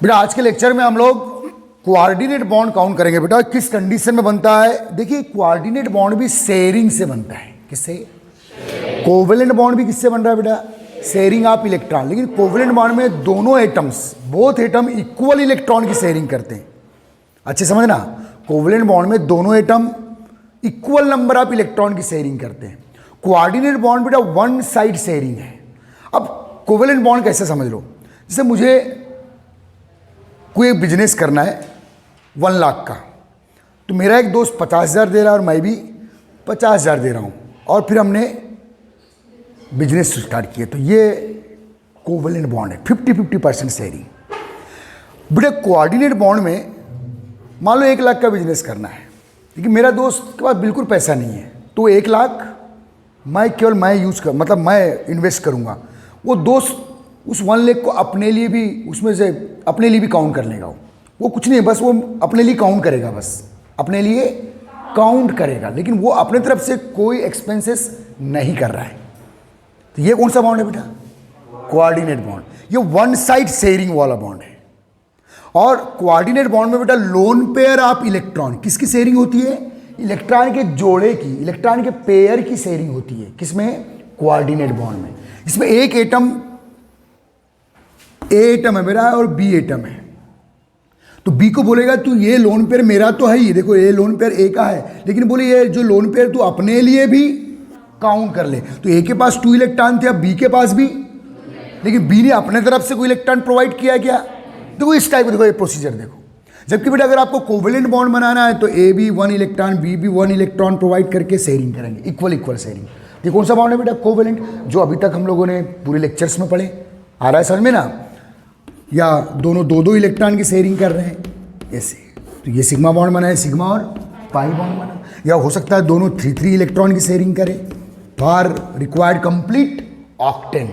बेटा आज के लेक्चर में हम लोग कोऑर्डिनेट बॉन्ड काउंट करेंगे। बेटा किस कंडीशन में बनता है? देखिए कोऑर्डिनेट बॉन्ड भी शेयरिंग से बनता है। किससे? कोवेलेंट बॉन्ड भी किससे बन रहा है बेटा? Sharing of electron. लेकिन कोवेलेंट बॉन्ड में दोनों atoms, both atom equal electron की शेयरिंग करते हैं। अच्छे समझना, कोवेलेंट बॉन्ड में दोनों atom equal number of electron की शेयरिंग करते हैं। कोऑर्डिनेट बॉन्ड बेटा वन साइड शेयरिंग है। अब कोवेलेंट बॉन्ड कैसे समझ लो, जैसे मुझे कोई बिजनेस करना है 1 लाख का, तो मेरा एक दोस्त 50,000 दे रहा है और मैं भी 50,000 दे रहा हूँ, और फिर हमने बिजनेस स्टार्ट किया, तो ये कोवेलेंट बॉन्ड है, 50-50% शेयरिंग। बेटा कोऑर्डिनेट बॉन्ड में मान लो 1 लाख का बिजनेस करना है, लेकिन मेरा दोस्त के पास बिल्कुल पैसा नहीं है, तो 1 लाख मैं यूज़ कर, मतलब मैं इन्वेस्ट करूँगा। वो दोस्त उस 1 लाख को अपने लिए भी, उसमें से अपने लिए भी काउंट कर लेगा। वो कुछ नहीं, बस वो अपने लिए काउंट करेगा, बस अपने लिए काउंट करेगा, लेकिन वो अपने तरफ से कोई एक्सपेंसेस नहीं कर रहा है। तो ये कौन सा बॉन्ड है बेटा? Coordinate bond. ये वन साइड शेयरिंग वाला बॉन्ड है। और कोऑर्डिनेट बॉन्ड में बेटा लोन पेयर ऑफ इलेक्ट्रॉन, किसकी शेयरिंग होती है? इलेक्ट्रॉन के जोड़े की, इलेक्ट्रॉन के पेयर की शेयरिंग होती है। किसमें? कोऑर्डिनेट बॉन्ड में। इसमें एक एटम, ए एटम है मेरा और बी एटम है, तो बी को बोलेगा तू ये लोन पेयर मेरा तो है ही, देखो ये लोन पेयर ए का है, लेकिन बोले ये जो लोन पेयर तू अपने लिए भी काउंट कर ले। तो ए के पास 2 इलेक्ट्रॉन थे, अब बी के पास भी, लेकिन बी ने अपने तरफ से कोई इलेक्ट्रॉन प्रोवाइड किया क्या? देखो इस टाइप, देखो ये प्रोसीजर देखो। जबकि बेटा अगर आपको कोवेलेंट बॉन्ड बनाना है तो ए भी 1 इलेक्ट्रॉन, बी भी 1 इलेक्ट्रॉन प्रोवाइड करके शेयरिंग करेंगे, इक्वल शेयरिंग। ये कौन सा बॉन्ड है बेटा? कोवेलेंट, जो अभी तक हम लोगों ने पूरे लेक्चर्स में पढ़े। आ रहा है समझ में ना? या दोनों 2-2 इलेक्ट्रॉन की शेयरिंग कर रहे हैं ऐसे, तो ये सिग्मा बॉन्ड बना है, सिग्मा और पाई बॉन्ड बना। या हो सकता है दोनों 3-3 इलेक्ट्रॉन की शेयरिंग करें, for required complete octane,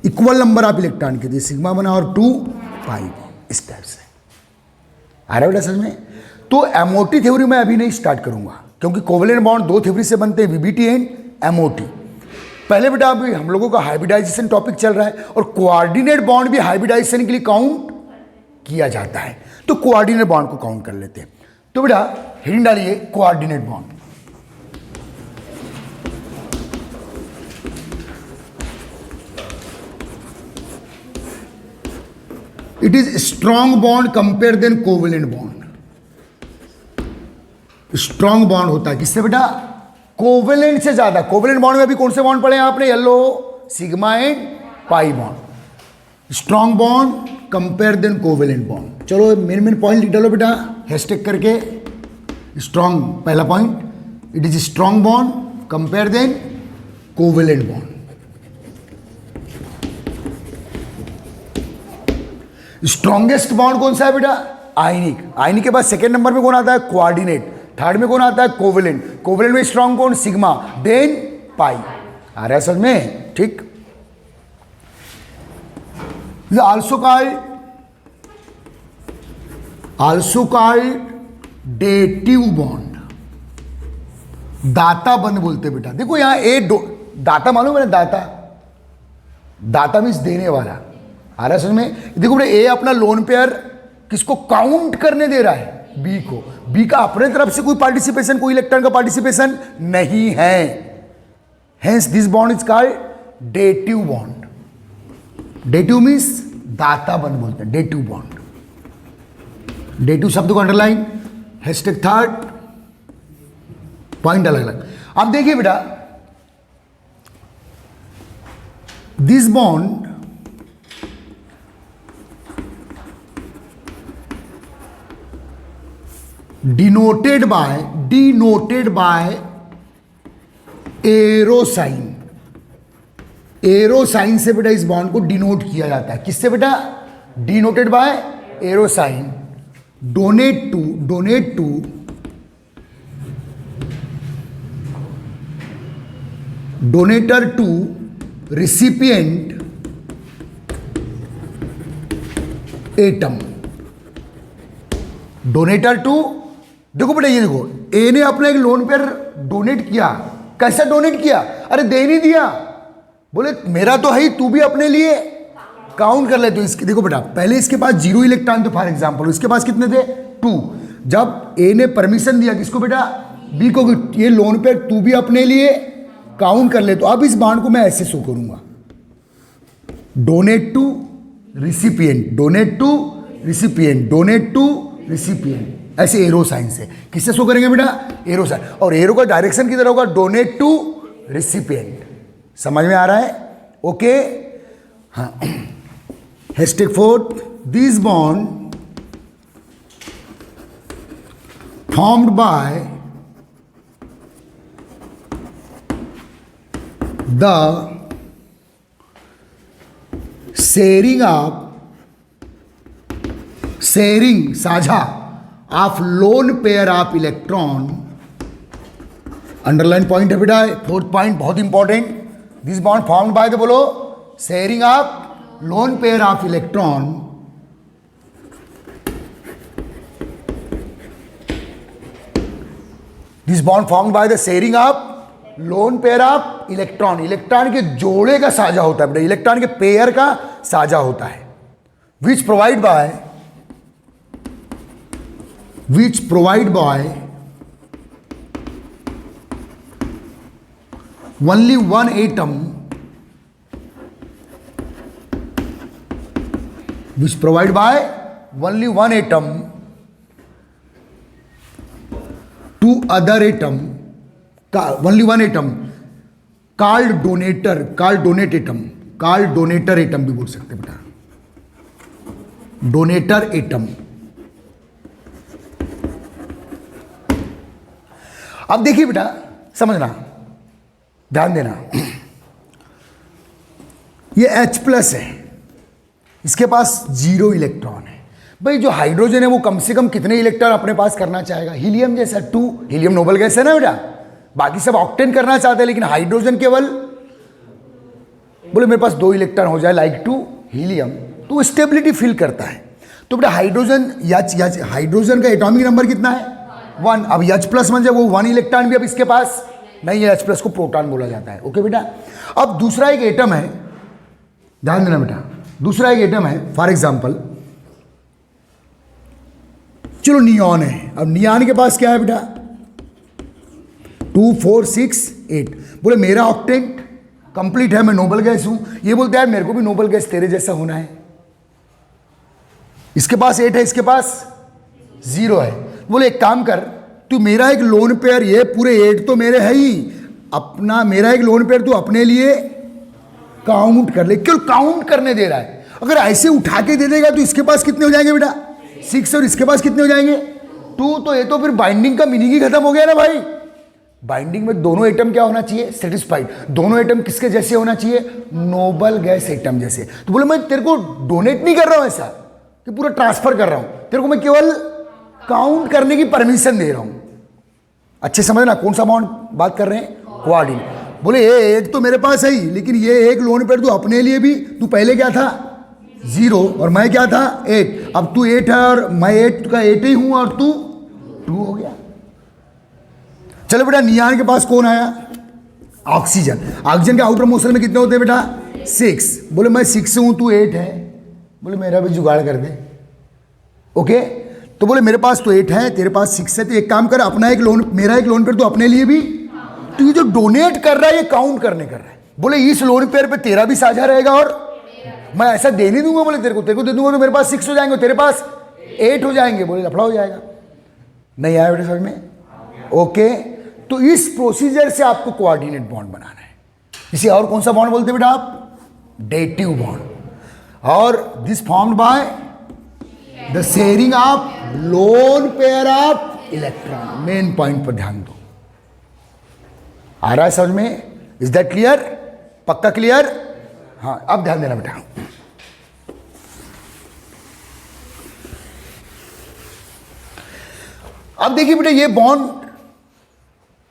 equal number of electron के, सिग्मा बना और 2 पाई, इस टाइप से। आ रहा है बेटा समझ में? तो एमओटी थ्योरी मैं अभी नहीं स्टार्ट करूंगा, क्योंकि कोवेलेंट बॉन्ड 2 थ्योरी से बनते हैं, वीबीटी एंड एमओटी। पहले बेटा अभी हम लोगों का हाइब्रिडाइजेशन टॉपिक चल रहा है, और कोऑर्डिनेट बॉन्ड भी हाइब्रिडाइजेशन के लिए काउंट किया जाता है। तो कोऑर्डिनेट बॉन्ड को काउंट कर लेते हैं। तो बेटा हेडिंग डालिए coordinate bond. It is strong bond compare than covalent bond. Strong bond होता है किससे बेटा? कोवेलेंट से ज्यादा। कोवेलेंट बॉन्ड में अभी कौन से बॉन्ड पढ़े हैं आपने? येलो, sigma and pi bond. Strong bond compare than covalent bond. चलो मेन पॉइंट लिख डालो बेटा हैशटैग करके। स्ट्रॉन्ग पहला point, it is strong bond compare than covalent bond. Strongest bond कौन सा है बेटा? आयनिक। आयनिक के बाद सेकेंड नंबर में कौन आता है? कोऑर्डिनेट। थर्ड में कौन आता है? कोवेलेंट। कोवेलेंट में स्ट्रॉन्ग कौन? Sigma, than pi. आ रहा है समझ में? ठीक। Also called dative bond. दाता बंध बोलते बेटा। देखो यहां दाता मालूम है ना? दाता मीन्स देने वाला। आ रहा है समझ में? देखो बेटा ए अपना लोन पेयर किसको काउंट करने दे रहा है? बी को। बी का अपने तरफ से कोई पार्टिसिपेशन, कोई इलेक्ट्रॉन का पार्टिसिपेशन नहीं है। Hence this bond is called dative bond. Dative means दाता बंध बोलते हैं, डेटिव बॉन्ड। डेटिव शब्द को अंडरलाइन, हैशटैग थर्ड पॉइंट अलग अलग। अब देखिए बेटा this bond denoted by arrow sign. Arrow sign से बेटा इस बॉन्ड को डिनोट किया जाता है। किससे बेटा? Denoted by arrow sign. Donate to donator to recipient atom. Donator to, देखो बेटा ये देखो, ए ने अपना एक लोन पेयर डोनेट किया। कैसा डोनेट किया? अरे दे नहीं दिया, बोले मेरा तो है ही, तू भी अपने लिए काउंट कर ले तो इसके देखो बेटा, पहले इसके पास 0 इलेक्ट्रॉन थे फॉर एग्जांपल, इसके पास कितने थे 2। जब ए ने परमिशन दिया किसको बेटा, बी को, ये लोन पेयर तू भी अपने लिए काउंट कर ले। तो अब इस बाण को मैं ऐसे शो करूंगा, donate to recipient, donate to recipient, donate to recipient, ऐसे एरो साइन से। किससे शो करेंगे बेटा, एरो साइन। और एरो का डायरेक्शन किधर होगा, डोनेट टू रिसिपिएंट। समझ में आ रहा है? ओके हाँ। Hashtag 4, this bond formed by the sharing साझा of lone pair of electron. Underline point है बेटा, 4th पॉइंट बहुत important. This bond formed by the, बोलो, sharing of lone pair of electron this bond formed by the sharing of lone pair of electron. Electron के जोड़े का साझा होता है बेटा, इलेक्ट्रॉन के पेयर का साझा होता है। Which provide by only one atom, which provide by only one atom to other atom, only one atom called donator, donate atom भी बोल सकते बेटा, डोनेटर एटम। अब देखिए बेटा, समझना, ध्यान देना, ये H+ है, इसके पास 0 इलेक्ट्रॉन है। भाई जो हाइड्रोजन है वो कम से कम कितने इलेक्ट्रॉन अपने पास करना चाहेगा, हीलियम जैसा 2, हीलियम नोबल गैस है ना बेटा, बाकी सब ऑक्टेन करना चाहते हैं, लेकिन हाइड्रोजन केवल, बोले मेरे पास 2 इलेक्ट्रॉन हो जाए लाइक 2 हीलियम, तो स्टेबिलिटी फील करता है। तो बेटा हाइड्रोजन हाइड्रोजन का एटॉमिक नंबर कितना है 1। अब H+ बन जाए, वो 1 इलेक्ट्रॉन भी अब इसके पास नहीं है, H+ को प्रोटॉन बोला जाता है। ओके बेटा, अब दूसरा एक एटम है, ध्यान देना बेटा, दूसरा एक एटम है फॉर एग्जांपल, चलो नियॉन है। अब नियॉन के पास क्या है बेटा, 2 4 6 8। बोले मेरा ऑक्टेंट कंप्लीट है, मैं नोबल गैस हूं। ये बोलते हैं मेरे को भी नोबल गैस तेरे जैसा होना है। इसके पास 8 है, इसके पास 0 है। बोले एक काम कर, तू मेरा एक लोन पेयर, ये पूरे 8 तो मेरे है ही, अपना मेरा एक लोन पेयर तू अपने लिए काउंट कर ले। क्यों काउंट करने दे रहा है? अगर ऐसे उठा के दे देगा तो इसके पास कितने हो जाएंगे बेटा 6, और इसके पास कितने हो जाएंगे 2। तो ये तो फिर बाइंडिंग का मीनिंग ही खत्म हो गया ना भाई। बाइंडिंग में दोनों एटम क्या होना चाहिए, सेटिस्फाइड। दोनों एटम किसके जैसे होना चाहिए, नोबल गैस एटम जैसे। तो बोले मैं तेरे को डोनेट नहीं कर रहा हूं ऐसा कि पूरा ट्रांसफर कर रहा हूं, तेरे को मैं केवल काउंट करने की परमिशन दे रहा हूं। अच्छे समझना कौन सा बॉन्ड बात कर रहे हैं, कोऑर्डिनेट। बोले ये 8 तो मेरे पास है ही, लेकिन ये एक लोन पेयर तू अपने लिए भी, तू पहले क्या था 0 और मैं क्या था 8। अब तू 8 है और मैं 8 का 8 ही हूं और तू 2 हो गया। चलो बेटा नियॉन के पास कौन आया, ऑक्सीजन। ऑक्सीजन के आउटर मोशन में कितने होते हैं बेटा 6। बोले मैं 6 हूं, तू 8 है। बोले मेरा भी जुगाड़ कर दे। ओके, तो बोले मेरे पास तो 8 है, तेरे पास 6 है, तो एक काम कर, अपना एक लोन, मेरा एक लोन पेयर तो अपने लिए भी, तो ये जो डोनेट कर रहा है ये काउंट करने कर रहा है। बोले इस लोन पेयर पे तेरा भी साझा रहेगा और मैं ऐसा दे नहीं दूंगा। बोले तेरे को दे दूंगा तो मेरे पास 6 हो जाएंगे, तेरे पास 8 हो जाएंगे। बोले लफड़ा हो जाएगा। नहीं आया बेटा समझ में? ओके, तो इस प्रोसीजर से आपको कोऑर्डिनेट बॉन्ड बनाना है। इसे और कौन सा बॉन्ड बोलते हैं बेटा आप, डेटिव बॉन्ड। और this formed by the sharing of lone pair of electron. Main point पर ध्यान दो। आ रहा है समझ में? Is that clear? पक्का क्लियर? हाँ, अब ध्यान देना बेटा। अब देखिए बेटा, ये बॉन्ड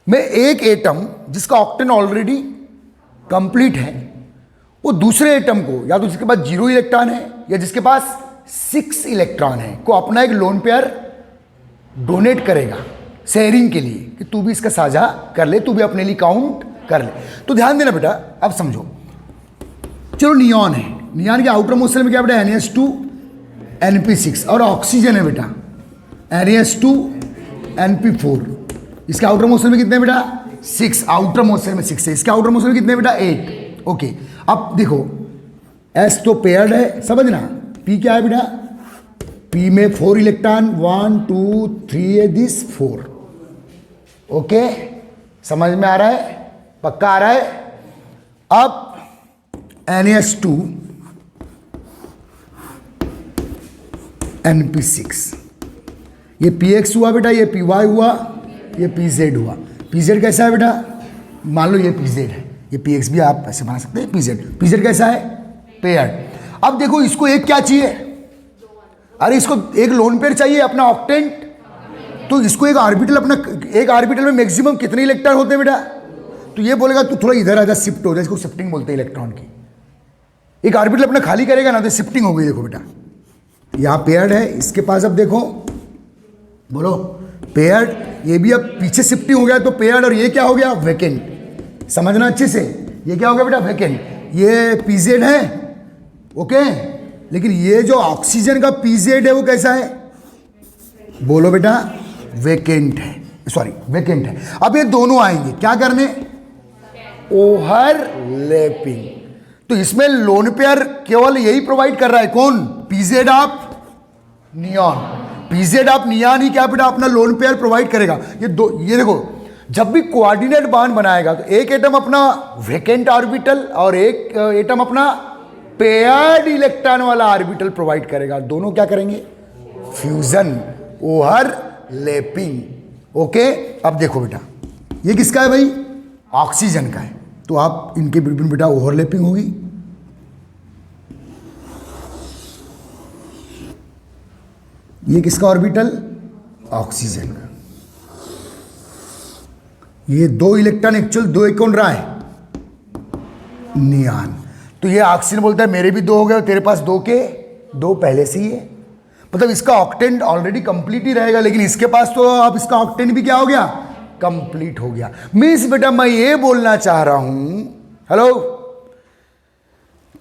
में एक एटम जिसका ऑक्टेन ऑलरेडी कंप्लीट है, वो दूसरे एटम को, या तो जिसके पास 0 इलेक्ट्रॉन है या जिसके पास 6 इलेक्ट्रॉन है, को अपना एक लोन पेयर डोनेट करेगा शेयरिंग के लिए कि तू भी इसका साझा कर ले, तू भी अपने लिए काउंट कर ले। तो ध्यान देना बेटा, अब समझो। चलो नियॉन है, नियान के आउटर मोस्ट सेल में क्या बेटा Na2 Np6 और ऑक्सीजन है बेटा Na2 Np4। इसके आउटर मोस्ट सेल में कितने बेटा 6, आउटर मोस्ट सेल में 6 है। इसके आउटर मोस्ट सेल में कितने बेटा 8। ओके अब देखो S तो पेयर्ड है समझना, P क्या है बेटा P में 4 इलेक्ट्रॉन 1 2 3 है दिस 4। ओके समझ में आ रहा है, पक्का आ रहा है। अब Na2 Np6 ये Px हुआ बेटा, ये Py हुआ, ये Pz हुआ। Pz कैसा है बेटा, मान लो ये Pz है, ये Px भी आप ऐसे बना सकते हैं Pz कैसा है पेयर्ड। अब देखो इसको एक क्या चाहिए, अरे इसको एक लोन पेयर चाहिए अपना ऑक्टेंट, तो इसको एक ऑर्बिटल अपना, एक ऑर्बिटल में मैक्सिमम कितने इलेक्ट्रॉन होते हैं बेटा, तो ये बोलेगा तू थोड़ा इधर आजा शिफ्ट हो जाए, इसको शिफ्टिंग बोलते हैं इलेक्ट्रॉन की। एक ऑर्बिटल अपना खाली करेगा ना तो शिफ्टिंग हो गई। देखो बेटा यहाँ पेयर्ड है, इसके पास अब देखो बोलो पेयर्ड, ये भी अब पीछे शिफ्टिंग हो गया तो पेयर्ड, और ये क्या हो गया वैकेंट। समझना अच्छे से, ये क्या हो गया बेटा वैकेंट, ये पीजेड है ओके, लेकिन ये जो ऑक्सीजन का पीजेड है वो कैसा है, बोलो बेटा वैकेंट है, सॉरी वैकेंट है। अब ये दोनों आएंगे क्या करने, ओवरलैपिंग। तो इसमें लोन पेयर केवल यही प्रोवाइड कर रहा है, कौन, PZ of neon. PZ of neon ही क्या बेटा अपना लोन पेयर प्रोवाइड करेगा। ये दो, ये देखो जब भी कोऑर्डिनेट बॉन्ड बनाएगा तो एक एटम अपना वैकेंट ऑर्बिटल और एक एटम अपना पेयर्ड इलेक्ट्रॉन वाला ऑर्बिटल प्रोवाइड करेगा, दोनों क्या करेंगे फ्यूजन, ओवरलैपिंग। ओके अब देखो बेटा ये किसका है भाई, ऑक्सीजन का है, तो आप इनके बिटवीन बेटा ओवरलैपिंग होगी। ये किसका ऑर्बिटल, ऑक्सीजन का। ये दो इलेक्ट्रॉन एक्चुअल दो एक कौन रहा है, नियॉन। तो ये ऑक्सीजन बोलता है मेरे भी दो हो गए, तेरे पास दो के दो पहले से ही है, मतलब इसका ऑक्टेंट ऑलरेडी कंप्लीट ही रहेगा, लेकिन इसके पास तो अब इसका ऑक्टेंट भी क्या हो गया, कंप्लीट हो गया। मीन्स बेटा मैं ये बोलना चाह रहा हूं हेलो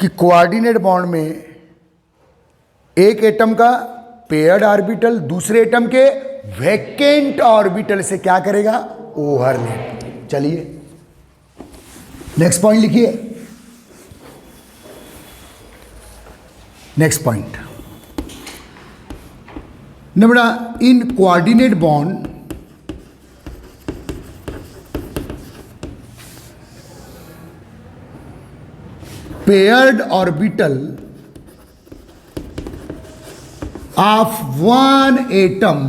कि कोऑर्डिनेट बॉन्ड में एक एटम का पेयर्ड ऑर्बिटल दूसरे एटम के वैकेंट ऑर्बिटल से क्या करेगा, ओवरलैप। चलिए नेक्स्ट पॉइंट लिखिए, नेक्स्ट पॉइंट न बेटा, इन coordinate bond paired orbital of one atom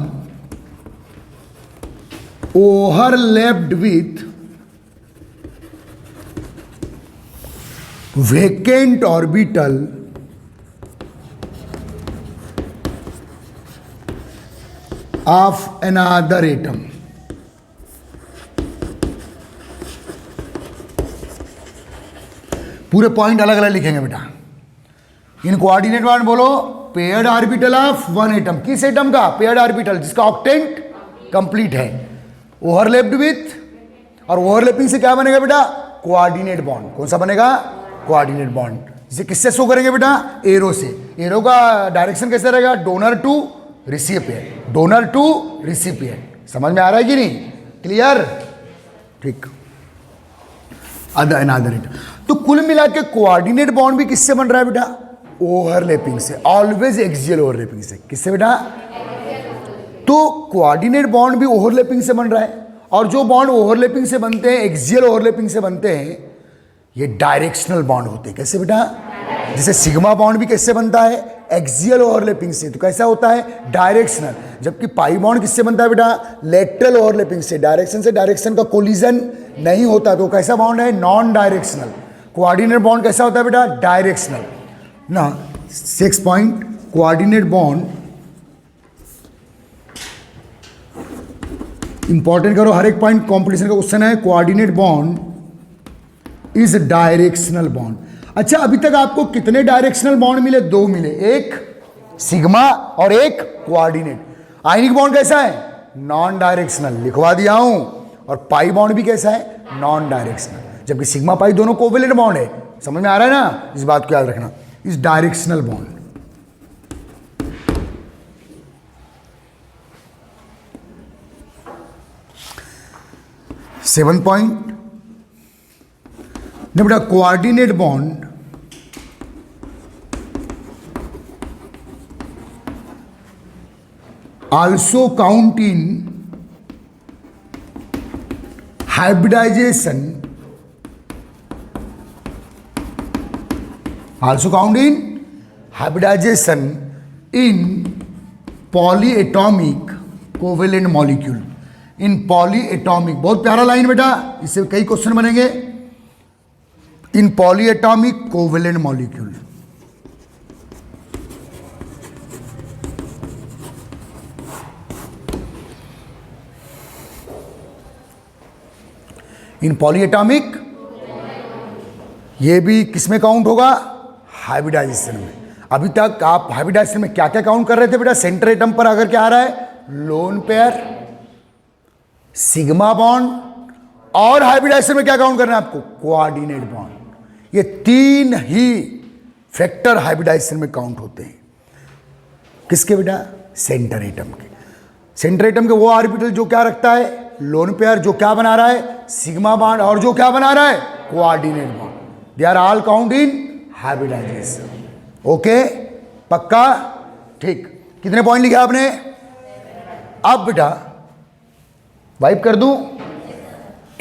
overlapped with vacant orbital of another atom. पूरे पॉइंट अलग अलग लिखेंगे बेटा। इन कोऑर्डिनेट बॉन्ड बोलो paired orbital of one atom, किस एटम का, पेयर्ड ऑर्बिटल जिसका ऑक्टेंट कंप्लीट है, ओवरलैप्ड विथ, और ओवरलैपिंग से क्या बनेगा बेटा, कोऑर्डिनेट बॉन्ड। कौन सा बनेगा, कोऑर्डिनेट बॉन्ड। इसे किससे शो करेंगे बेटा, एरो से। एरो का डायरेक्शन कैसे रहेगा, donor to recipient, donor to recipient. समझ में आ रहा है कि नहीं, क्लियर, ठीक। अनदर एटम, तो कुल मिला के कोऑर्डिनेट बॉन्ड भी किससे बन रहा है बेटा, ओवरलैपिंग से, ऑलवेज एक्सियल ओवरलैपिंग से। किससे बेटा, तो कोऑर्डिनेट बॉन्ड भी ओवरलैपिंग से बन रहा है, और जो बॉन्ड ओवरलैपिंग से बनते हैं, एक्सियल ओवरलैपिंग से बनते हैं, ये डायरेक्शनल बॉन्ड होते हैं। कैसे बेटा, जैसे सिग्मा बॉन्ड भी कैसे बनता है, एक्सियल ओवरलैपिंग से, तो कैसा होता है, डायरेक्शनल। जबकि पाई बॉन्ड किससे बनता है बेटा, लेटरल ओवरलैपिंग से, डायरेक्शन से डायरेक्शन का कोलिजन नहीं होता, तो कैसा बॉन्ड है, नॉन डायरेक्शनल। कोऑर्डिनेट बॉन्ड कैसा होता है बेटा, डायरेक्शनल ना। 6 पॉइंट, कोऑर्डिनेट बॉन्ड इंपॉर्टेंट करो, हर एक पॉइंट कॉम्पिटिशन का क्वेश्चन है। Coordinate bond is directional bond. अच्छा अभी तक आपको कितने डायरेक्शनल बॉन्ड मिले, 2 मिले, एक सिग्मा और एक कोऑर्डिनेट। आयनिक बॉन्ड कैसा है, नॉन डायरेक्शनल, लिखवा दिया हूं। और पाई बॉन्ड भी कैसा है, नॉन डायरेक्शनल, जबकि सिग्मा पाई दोनों कोवेलेंट बॉन्ड है। समझ में आ रहा है ना, इस बात को याद रखना। Is directional bond. Seven point ने बेटा coordinate bond also count in hybridisation, also count in hybridization in polyatomic covalent molecule, in polyatomic, बहुत प्यारा लाइन बेटा, इससे कई क्वेश्चन बनेंगे। in polyatomic covalent molecule, in polyatomic, ये भी किसमें काउंट होगा? हाइब्रिडाइजेशन में। अभी तक आप हाइब्रिडाइजेशन में क्या क्या काउंट कर रहे थे बेटा? सेंटर एटम पर अगर क्या आ रहा है? लोन पेयर, सिग्मा बॉन्ड, और हाइब्रिडाइजेशन में क्या काउंट करना है आपको? Coordinate bond. ये तीन ही फैक्टर हाइब्रिडाइजेशन में काउंट होते हैं। किसके बेटा? सेंटर एटम के। सेंटर एटम के वो ऑर्बिटल जो क्या रखता है? लोन पेयर, जो क्या बना रहा है? सिग्मा बॉन्ड, और जो क्या बना रहा है? Coordinate bond. They are all count in hybridisation. Okay, पक्का? ठीक। कितने पॉइंट लिखे आपने? अब बेटा वाइप कर दूं,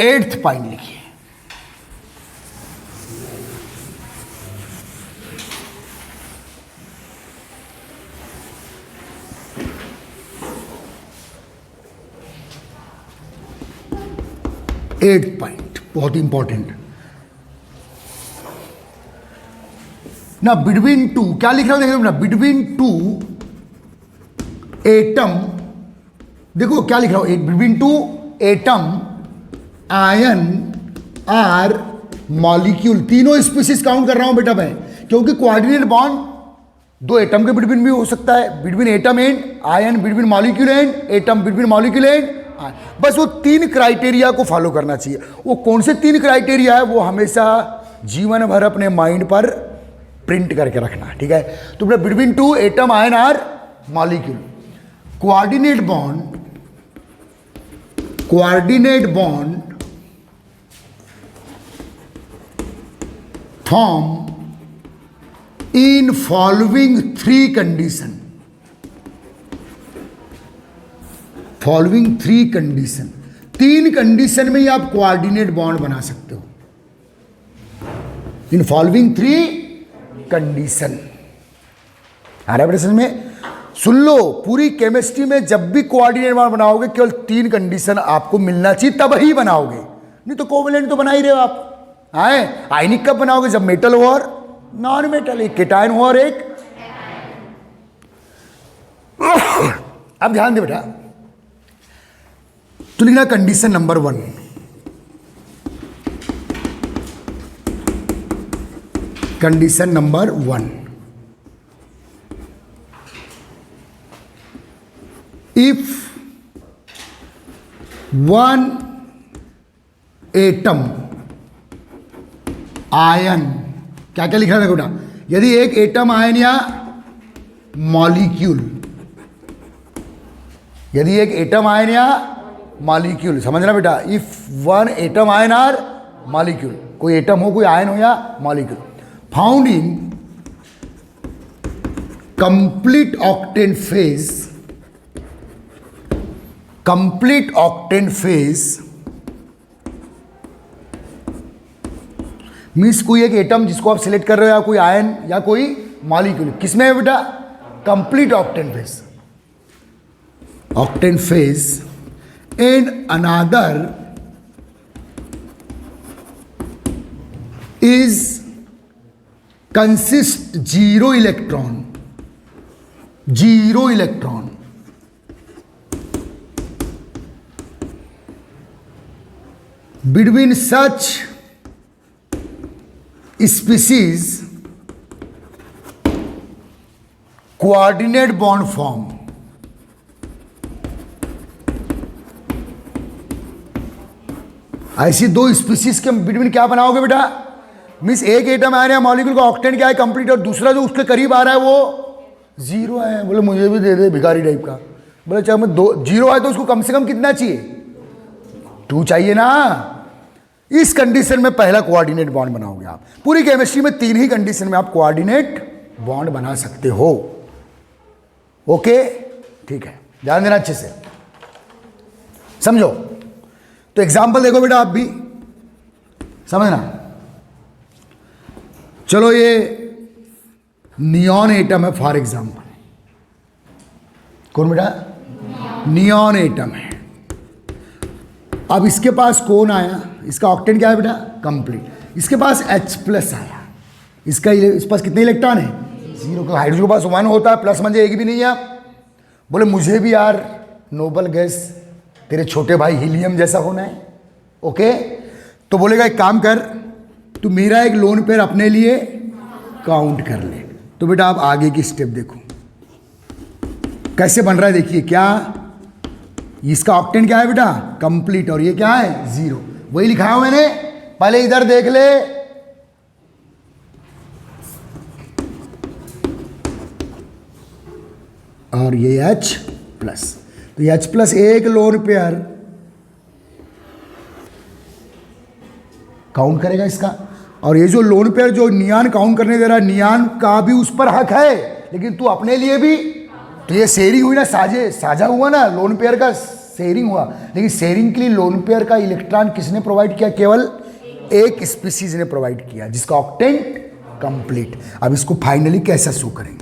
8th पॉइंट लिखिए। एट पॉइंट बहुत इंपॉर्टेंट ना। बिटवीन टू क्या लिख रहा हूं देखो ना, बिटवीन टू एटम, देखो क्या लिख रहा हूं, between two atom ion are molecule. तीनों स्पीसीज काउंट कर रहा हूं बेटा मैं, क्योंकि कोऑर्डिनेट बॉन्ड दो एटम के बिटवीन भी हो सकता है, between atom and ion, between molecule and atom, between molecule and ion. बस वो तीन क्राइटेरिया को फॉलो करना चाहिए। वो कौन से तीन क्राइटेरिया है वो हमेशा जीवन भर अपने माइंड पर प्रिंट करके रखना, ठीक है। तो between two atom ion are molecule, coordinate bond form in following three condition, तीन कंडीशन में ही आप कोऑर्डिनेट बॉन्ड बना सकते हो। इन फॉलोइंग थ्री कंडीशन आ रहा है समझ में? सुन लो, पूरी केमिस्ट्री में जब भी कोऑर्डिनेट बॉन्ड बनाओगे केवल तीन कंडीशन आपको मिलना चाहिए, तब ही बनाओगे, नहीं तो कोवेलेंट तो बना ही रहे हो आप। आए आयनिक कब बनाओगे? जब मेटल हो और नॉन मेटल, एक केटायन हो और एक। अब ध्यान दे बेटा, तो लिखना condition number 1, condition number 1, if one atom ion, क्या क्या लिखा है बेटा? यदि एक एटम आयन या मॉलिक्यूल, यदि एक एटम आयन या मॉलिक्यूल, समझना बेटा, if one atom ion are molecule, कोई एटम हो, कोई आयन हो या molecule, found in complete octane phase, complete octane phase means कोई एक एटम जिसको आप सिलेक्ट कर रहे हो, या कोई आयन या कोई मॉलिक्यूल, किसमें है बेटा? Complete octane phase, octane phase, and another is consist zero electron, zero electron, between such species coordinate bond form, ऐसी दो स्पीसीज के बिटवीन क्या बनाओगे बेटा? मीन्स एक एटम आ रहा है मॉलिक्यूल का ऑक्टेन क्या है कंप्लीट, और दूसरा जो उसके करीब आ रहा है वो 0 है। बोले मुझे भी दे दे भिखारी टाइप का। बोले चाहे मैं 2 0 है तो उसको कम से कम कितना चाहिए, 2 चाहिए ना। इस कंडीशन में पहला कोऑर्डिनेट बॉन्ड बनाओगे आप। पूरी केमिस्ट्री में 3 ही कंडीशन में आप कोऑर्डिनेट बॉन्ड बना सकते हो। ओके, ठीक है, ध्यान देना अच्छे से, समझो। तो एग्जांपल देखो बेटा, आप भी समझना। चलो ये नियॉन एटम है फॉर एग्जांपल। कौन बेटा? नियॉन एटम है। अब इसके पास कौन आया, इसका ऑक्टेन क्या है बेटा? कंप्लीट। इसके पास H+ आया, इसका इस पास कितने इलेक्ट्रॉन है? 0। का हाइड्रोजन के पास 1 होता है, प्लस म्हणजे एक भी नहीं है। बोले मुझे भी यार नोबल गैस तेरे छोटे भाई हीलियम जैसा होना है। ओके, तो बोलेगा एक काम कर, तू मेरा एक लोन पेयर अपने लिए काउंट कर ले। तो बेटा आप आगे की स्टेप देखो कैसे बन रहा है। देखिए क्या, इसका ऑक्टेन क्या है बेटा? कंप्लीट। और ये क्या है? 0। वही लिखा है मैंने, पहले इधर देख ले। और ये H+, तो ये H+ एक लोन पेयर काउंट करेगा इसका। और ये जो लोन पेयर जो नियान काउंट करने दे रहा है, नियान का भी उस पर हक है, लेकिन तू अपने लिए भी, तो ये शेयरिंग हुई ना, साझा हुआ ना, लोन पेयर का शेयरिंग हुआ। लेकिन शेयरिंग के लिए लोन पेयर का इलेक्ट्रॉन किसने प्रोवाइड किया? केवल एक स्पीसीज ने प्रोवाइड किया, जिसका ऑक्टेन कंप्लीट। अब इसको फाइनली कैसे शो करेंगे?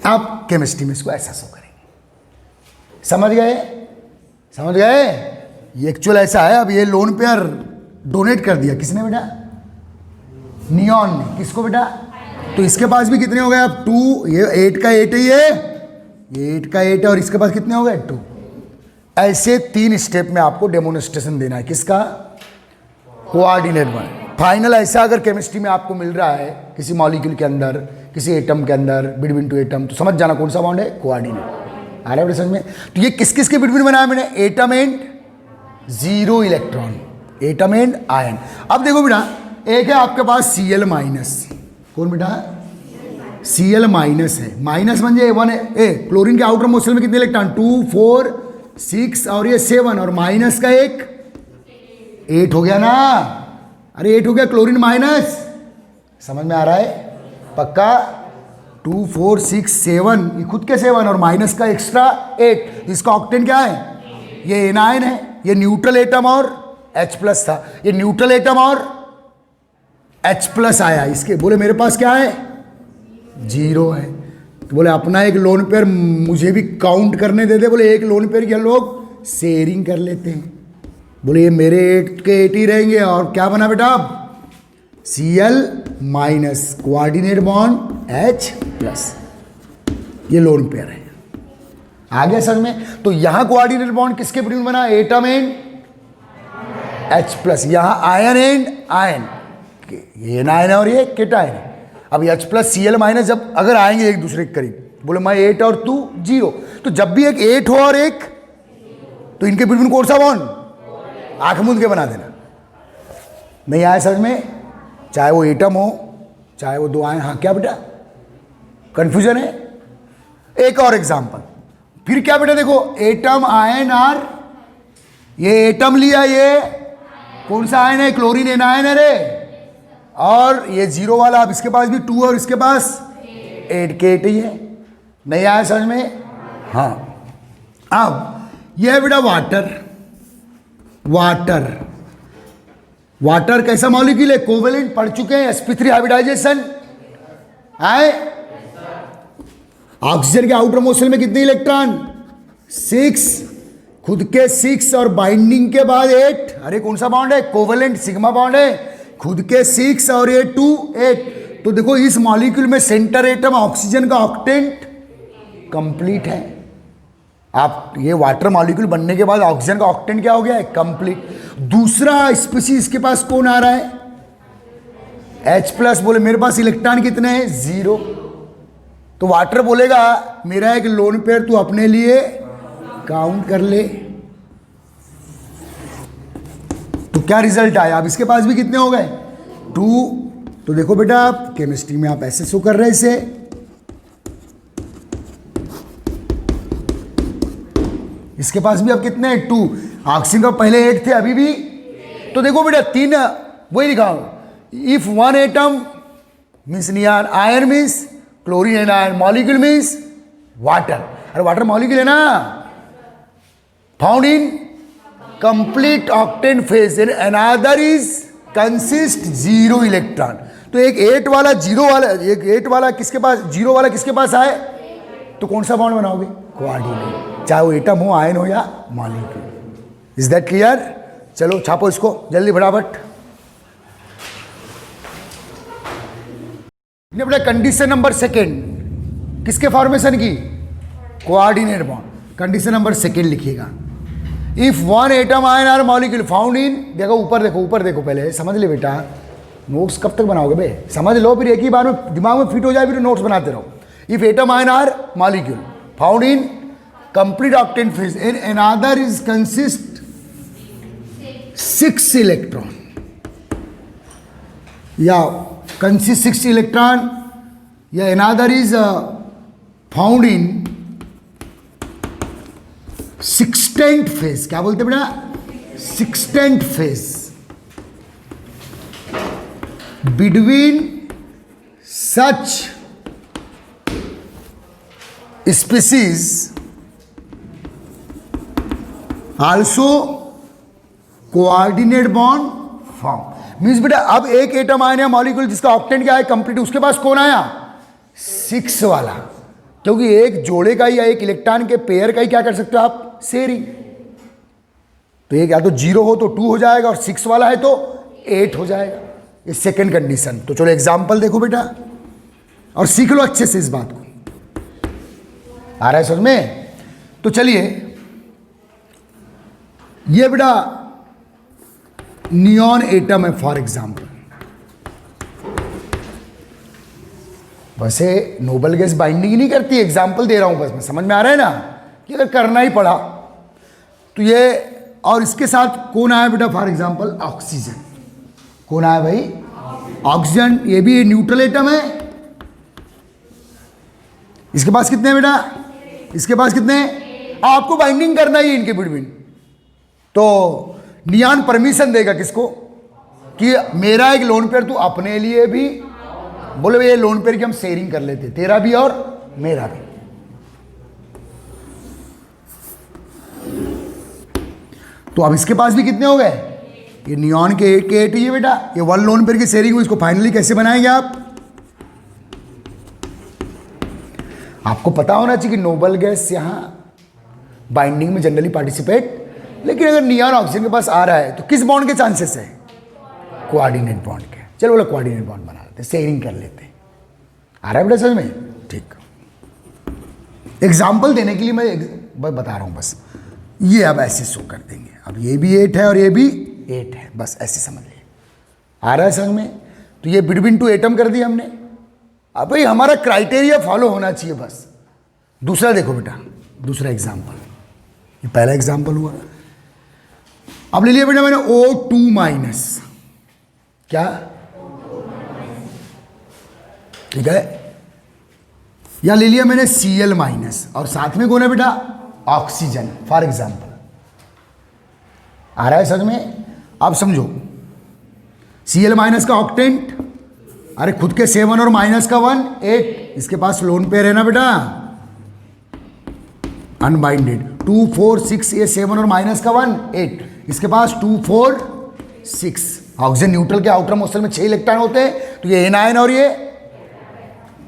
आप केमिस्ट्री में इसको ऐसा शो करेंगे। समझ गए? समझ गए? ये एक्चुअल ऐसा है। अब ये लोन पेयर डोनेट कर दिया किसने बेटा? नियॉन ने। किसको बेटा? तो इसके पास भी कितने हो गए अब? 2। ये 8 का 8 है, ये 8 का 8 है, और इसके पास कितने हो गए? 2। ऐसे 3 स्टेप में आपको डेमोन्स्ट्रेशन देना है। किसका? Coordinate bond. फाइनल ऐसा अगर केमिस्ट्री में आपको मिल रहा है किसी मॉलिक्यूल के अंदर, किसी एटम के अंदर, बिटवीन 2 एटम, तो समझ जाना कौन सा बॉन्ड है? कोऑर्डिनेट। आ रहा है समझ में? तो ये किस किस के बिटवीन बनाया मैंने? Atom and 0 electron, atom and ion. अब देखो बेटा, एक है आपके पास Cl-। कौन बेटा? Cl- है। माइनस म्हणजे 1 है। क्लोरीन के आउटर मोस्ट शेल में कितने इलेक्ट्रॉन? 2, 4, 6 और ये 7, और माइनस का एक 8 हो गया ना। अरे 8 हो गया क्लोरीन माइनस। समझ में आ रहा है? पक्का? 2, 4, 6, 7, ये खुद के 7 और माइनस का एक्स्ट्रा 8। इसका ऑक्टेन क्या है? ये एनायन है। ये न्यूट्रल एटम और H+ था, ये न्यूट्रल एटम और H+ आया इसके। बोले मेरे पास क्या है? 0 है। तो बोले अपना एक लोन पेयर मुझे भी काउंट करने दे दे। बोले एक लोन पेयर के लोग शेयरिंग कर लेते हैं। बोले ये मेरे 8 के 8 ही रहेंगे। और क्या बना बेटा? अब Cl- कोऑर्डिनेट बॉन्ड H+, ये लोन पेयर है। आ गया समझ में? तो यहां कोऑर्डिनेट बॉन्ड किसके बिटवीन बना? Atom and H+। यहां आयन एंड आयन, ये एनायन है और ये केटायन है। अब H+ Cl- जब अगर आएंगे एक दूसरे के करीब, बोले मैं 8 और तू 0, तो जब भी एक 8 हो और एक, तो इनके बिटवीन कौन सा बॉन्ड? आंख मूंद के बना देना। नहीं आया समझ में? चाहे वो एटम हो, चाहे वो 2 आयन। हाँ क्या बेटा? कंफ्यूजन है? एक और एग्जांपल। फिर क्या बेटा? देखो एटम आयन आर, ये एटम लिया, ये कौन सा आयन है? क्लोरीन एनायन है रे। और ये 0 वाला, अब इसके पास भी 2 और इसके पास 8 के 8 ही है। नहीं आया समझ में? हाँ। अब यह है बेटा वाटर। वाटर कैसा मॉलिक्यूल है? कोवेलेंट। पढ़ चुके हैं sp3 हाइब्रिडाइजेशन है। ऑक्सीजन के आउटर मोस्ट शेल में कितने इलेक्ट्रॉन? 6, खुद के 6 और बाइंडिंग के बाद 8। अरे कौन सा बॉन्ड है? कोवेलेंट सिग्मा बॉन्ड है। खुद के 6 और ये 2, 8। तो देखो इस मॉलिक्यूल में सेंटर एटम ऑक्सीजन का ऑक्टेंट कंप्लीट है। आप ये वाटर मॉलिक्यूल बनने के बाद ऑक्सीजन का ऑक्टेंट क्या हो गया है? कंप्लीट। दूसरा स्पीसीज के पास कौन आ रहा है? H+। बोले मेरे पास इलेक्ट्रॉन कितने हैं? 0। तो वाटर बोलेगा मेरा एक लोन पेयर तू अपने लिए काउंट कर ले तो क्या रिजल्ट आया। अब इसके पास भी कितने हो गए 2। तो देखो बेटा आप केमिस्ट्री में आप ऐसे शो कर रहे हैं इसे, इसके पास भी अब कितने हैं 2। ऑक्सीजन का पहले 8 थे अभी भी, तो देखो बेटा 3 वही लिखा if 1 atom means neon, ion means chlorine and ion, molecule means water. अरे वाटर मॉलिक्यूल है ना, found in complete octane phase and another is consist 0 electron. तो एक 8 वाला 0 वाला, एक 8 वाला किसके पास, 0 वाला किसके पास आए, तो कौन सा बॉन्ड बनाओगे, कोऑर्डिनेट, चाहे वो एटम हो, आयन हो या मॉलिक्यूल। Is that clear. चलो छापो इसको जल्दी फटाफट। अपना कंडीशन नंबर 2 किसके फॉर्मेशन की, कोऑर्डिनेट बॉन्ड। कंडीशन नंबर 2 लिखिएगा, if 1 atom ion are molecule found in, देखो ऊपर देखो, ऊपर देखो, पहले समझ ले बेटा, नोट्स कब तक बनाओगे बे, समझ लो फिर एक ही बार में दिमाग में फिट हो जाए, फिर नोट्स बनाते रहो। If atom ion are molecule found in complete octane phase and another is consist 6 electron, या कंसिस्ट 6 इलेक्ट्रॉन, या another is found in sextet phase. क्या बोलते बेटा, sextet phase between such species also coordinate bond form. Means बेटा अब एक atom आया molecule जिसका ऑक्टेन क्या है कंप्लीट, उसके पास कौन आया 6 वाला, क्योंकि एक जोड़े का या एक इलेक्ट्रॉन के पेयर का ही क्या कर सकते हो आप, शेयरिंग। तो एक या तो 0 हो तो 2 हो जाएगा, और 6 वाला है तो 8 हो जाएगा। ये सेकंड कंडीशन। तो चलो एग्जांपल देखो बेटा और सीख लो अच्छे से इस बात को, आ रहा है समझ में। तो चलिए ये बेटा नियॉन एटम है फॉर एग्जांपल। वैसे नोबल गैस बाइंडिंग नहीं करती, एग्जाम्पल दे रहा हूं बस मैं, समझ में आ रहा है ना, कि अगर करना ही पड़ा तो ये, और इसके साथ कौन आया बेटा फॉर एग्जांपल ऑक्सीजन। कौन आया भाई, ऑक्सीजन। ये भी न्यूट्रल एटम है, इसके पास कितने हैं बेटा, इसके पास कितने हैं, आपको बाइंडिंग करना ही इनके बिटवीन। तो नियॉन परमिशन देगा किसको, कि मेरा एक लोन पेयर तू अपने लिए भी, बोले ये लोन पेयर की हम शेयरिंग कर लेते, तेरा भी और मेरा भी। तो अब इसके पास भी कितने हो गए, ये नियॉन के 8 के 8 ही है बेटा, ये 1 लोन पेयर की शेयरिंग हुई। इसको फाइनली कैसे बनाएंगे आप, आपको पता होना चाहिए कि नोबल गैस यहां बाइंडिंग में जनरली पार्टिसिपेट, लेकिन अगर नियॉन ऑक्सीजन के पास आ रहा है तो किस बॉन्ड के चांसेस है, कोऑर्डिनेट बॉन्ड के। चलो बोला कोऑर्डिनेट बॉन्ड बना लेते, शेयरिंग कर लेते। आ रहा है बेटा समझ में, ठीक। एग्जाम्पल देने के लिए मैं बता रहा हूं बस। ये अब ऐसे शो कर देंगे, अब ये भी 8 है और ये भी 8 है, बस ऐसे समझ लिए। आ रहा है समझ में। तो ये बिटवीन 2 एटम कर दिया हमने। अब भाई हमारा क्राइटेरिया फॉलो होना चाहिए बस। दूसरा देखो बेटा, दूसरा एग्जाम्पल, ये पहला एग्जाम्पल हुआ। अब ले लिया बेटा मैंने O2 माइनस, क्या, ठीक है, या ले लिया मैंने Cl माइनस, और साथ में कौन है बेटा, ऑक्सीजन फॉर एग्जाम्पल। आ रहा है समझ में। अब समझो Cl माइनस का ऑक्टेंट, अरे खुद के 7 और माइनस का 1 8, इसके पास लोन पेयर है ना बेटा, अनबाइंडेड 2 4 6, ये 7 और माइनस का 1 8, इसके पास 2 4 6। ऑक्सीजन न्यूट्रल के आउटर मोशन में 6 इलेक्ट्रॉन होते हैं, तो ये एनायन और ये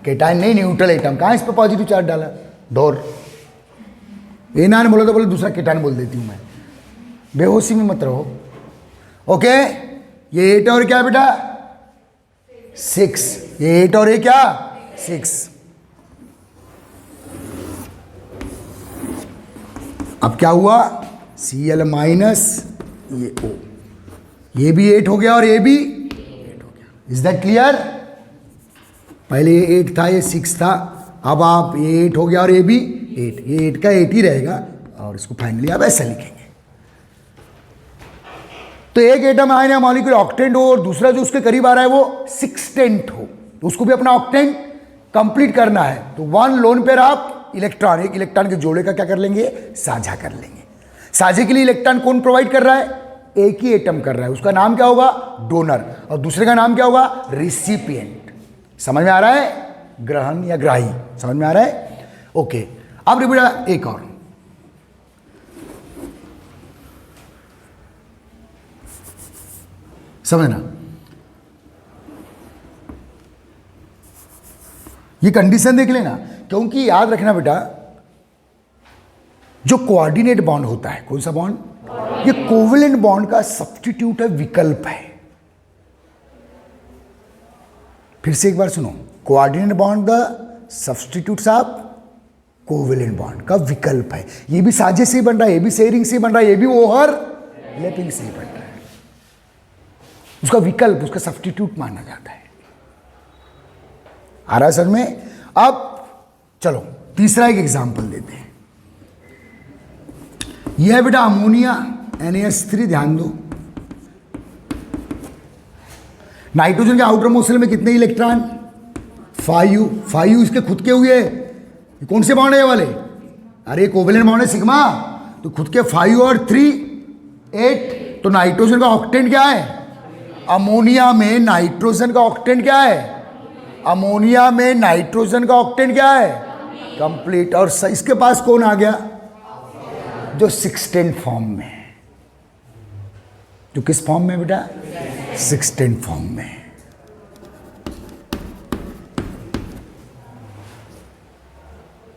केटायन नहीं, न्यूट्रल एटम। कहाँ इस पर पॉजिटिव चार्ज डाला, डोर। एनायन बोलो तो बोलो, दूसरा केटायन बोल देती हूं मैं, बेहोशी में मत रहो। ओके, ये 8 और क्या बेटा 6, ये 8 और ये क्या 6। अब क्या हुआ, Cl माइनस, ये O, ये भी 8 हो गया और ये भी 8 हो गया। Is that clear. पहले ये 8 था, ये 6 था, अब आप ये 8 हो गया और ये भी 8, ये 8 का 8 ही रहेगा, और इसको फाइनली आप ऐसा लिखेंगे। तो एक एटम आयन या मॉलिक्यूल ऑक्टेंट हो और दूसरा जो उसके करीब आ रहा है वो सिक्सटेंट हो, तो उसको भी अपना ऑक्टेंट कंप्लीट करना है। तो वन लोन पेयर आप इलेक्ट्रॉन, एक इलेक्ट्रॉन के जोड़े का क्या कर लेंगे, साझा कर लेंगे। साझे के लिए इलेक्ट्रॉन कौन प्रोवाइड कर रहा है, एक ही एटम कर रहा है, उसका नाम क्या होगा, डोनर, और दूसरे का नाम क्या होगा, रिसिपिएंट। समझ में आ रहा है, ग्रहण या ग्राही, समझ में आ रहा है। ओके, अब बेटा एक और, समझना, ये कंडीशन देख लेना, क्योंकि याद रखना बेटा, जो कोऑर्डिनेट बॉन्ड होता है, कौन सा बॉन्ड, ये कोवेलेंट बॉन्ड का सब्स्टिट्यूट है, विकल्प है। फिर से एक बार सुनो, coordinate bond the substitutes of covalent bond का विकल्प है। ये भी साझे से ही बन रहा है, ये भी शेयरिंग से बन रहा है, ये भी ओवरलैपिंग से ही बन रहा है। उसका विकल्प, उसका सब्स्टिट्यूट माना जाता है। आ रहा है समझ में। अब चलो तीसरा एक एग्जांपल देते हैं। यह है बेटा अमोनिया NaS3, ध्यान दो। नाइट्रोजन के आउटर मोशन में कितने इलेक्ट्रॉन, 5 इसके खुद के हुए, कौन से बॉन्ड है ये वाले, अरे कोवेलेंट बॉन्ड है सिग्मा, तो खुद के 5 और 3 8, तो नाइट्रोजन का ऑक्टेंट क्या है, अमोनिया में नाइट्रोजन का ऑक्टेंट क्या है, अमोनिया में नाइट्रोजन का ऑक्टेंट क्या है, कंप्लीट। और इसके पास कौन आ गया, जो सिक्सटेंट फॉर्म में है। जो किस फॉर्म में बेटा, सिक्सटेंट फॉर्म में।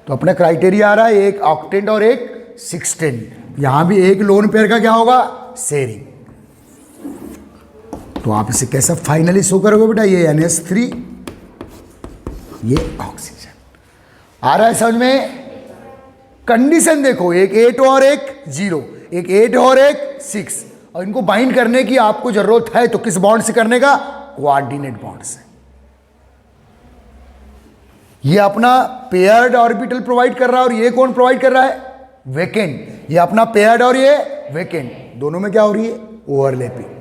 तो अपना क्राइटेरिया आ रहा है, एक ऑक्टेंट और एक सिक्सटेंट। यहां भी एक लोन पेयर का क्या होगा, शेयरिंग। तो आप इसे कैसा फाइनली शो करोगे बेटा, ये NS3, ये ऑक्सीजन। आ रहा है समझ में। कंडीशन देखो, एक 8 और एक 0, एक 8 और एक 6, और इनको बाइंड करने की आपको जरूरत है, तो किस बॉन्ड से करने का, कोऑर्डिनेट बॉन्ड से। ये अपना पेयर्ड ऑर्बिटल प्रोवाइड कर रहा है, और ये कौन प्रोवाइड कर रहा है, वेकेंट। ये अपना पेयर्ड और ये वेकेंट, दोनों में क्या हो रही है, ओवरलैपिंग।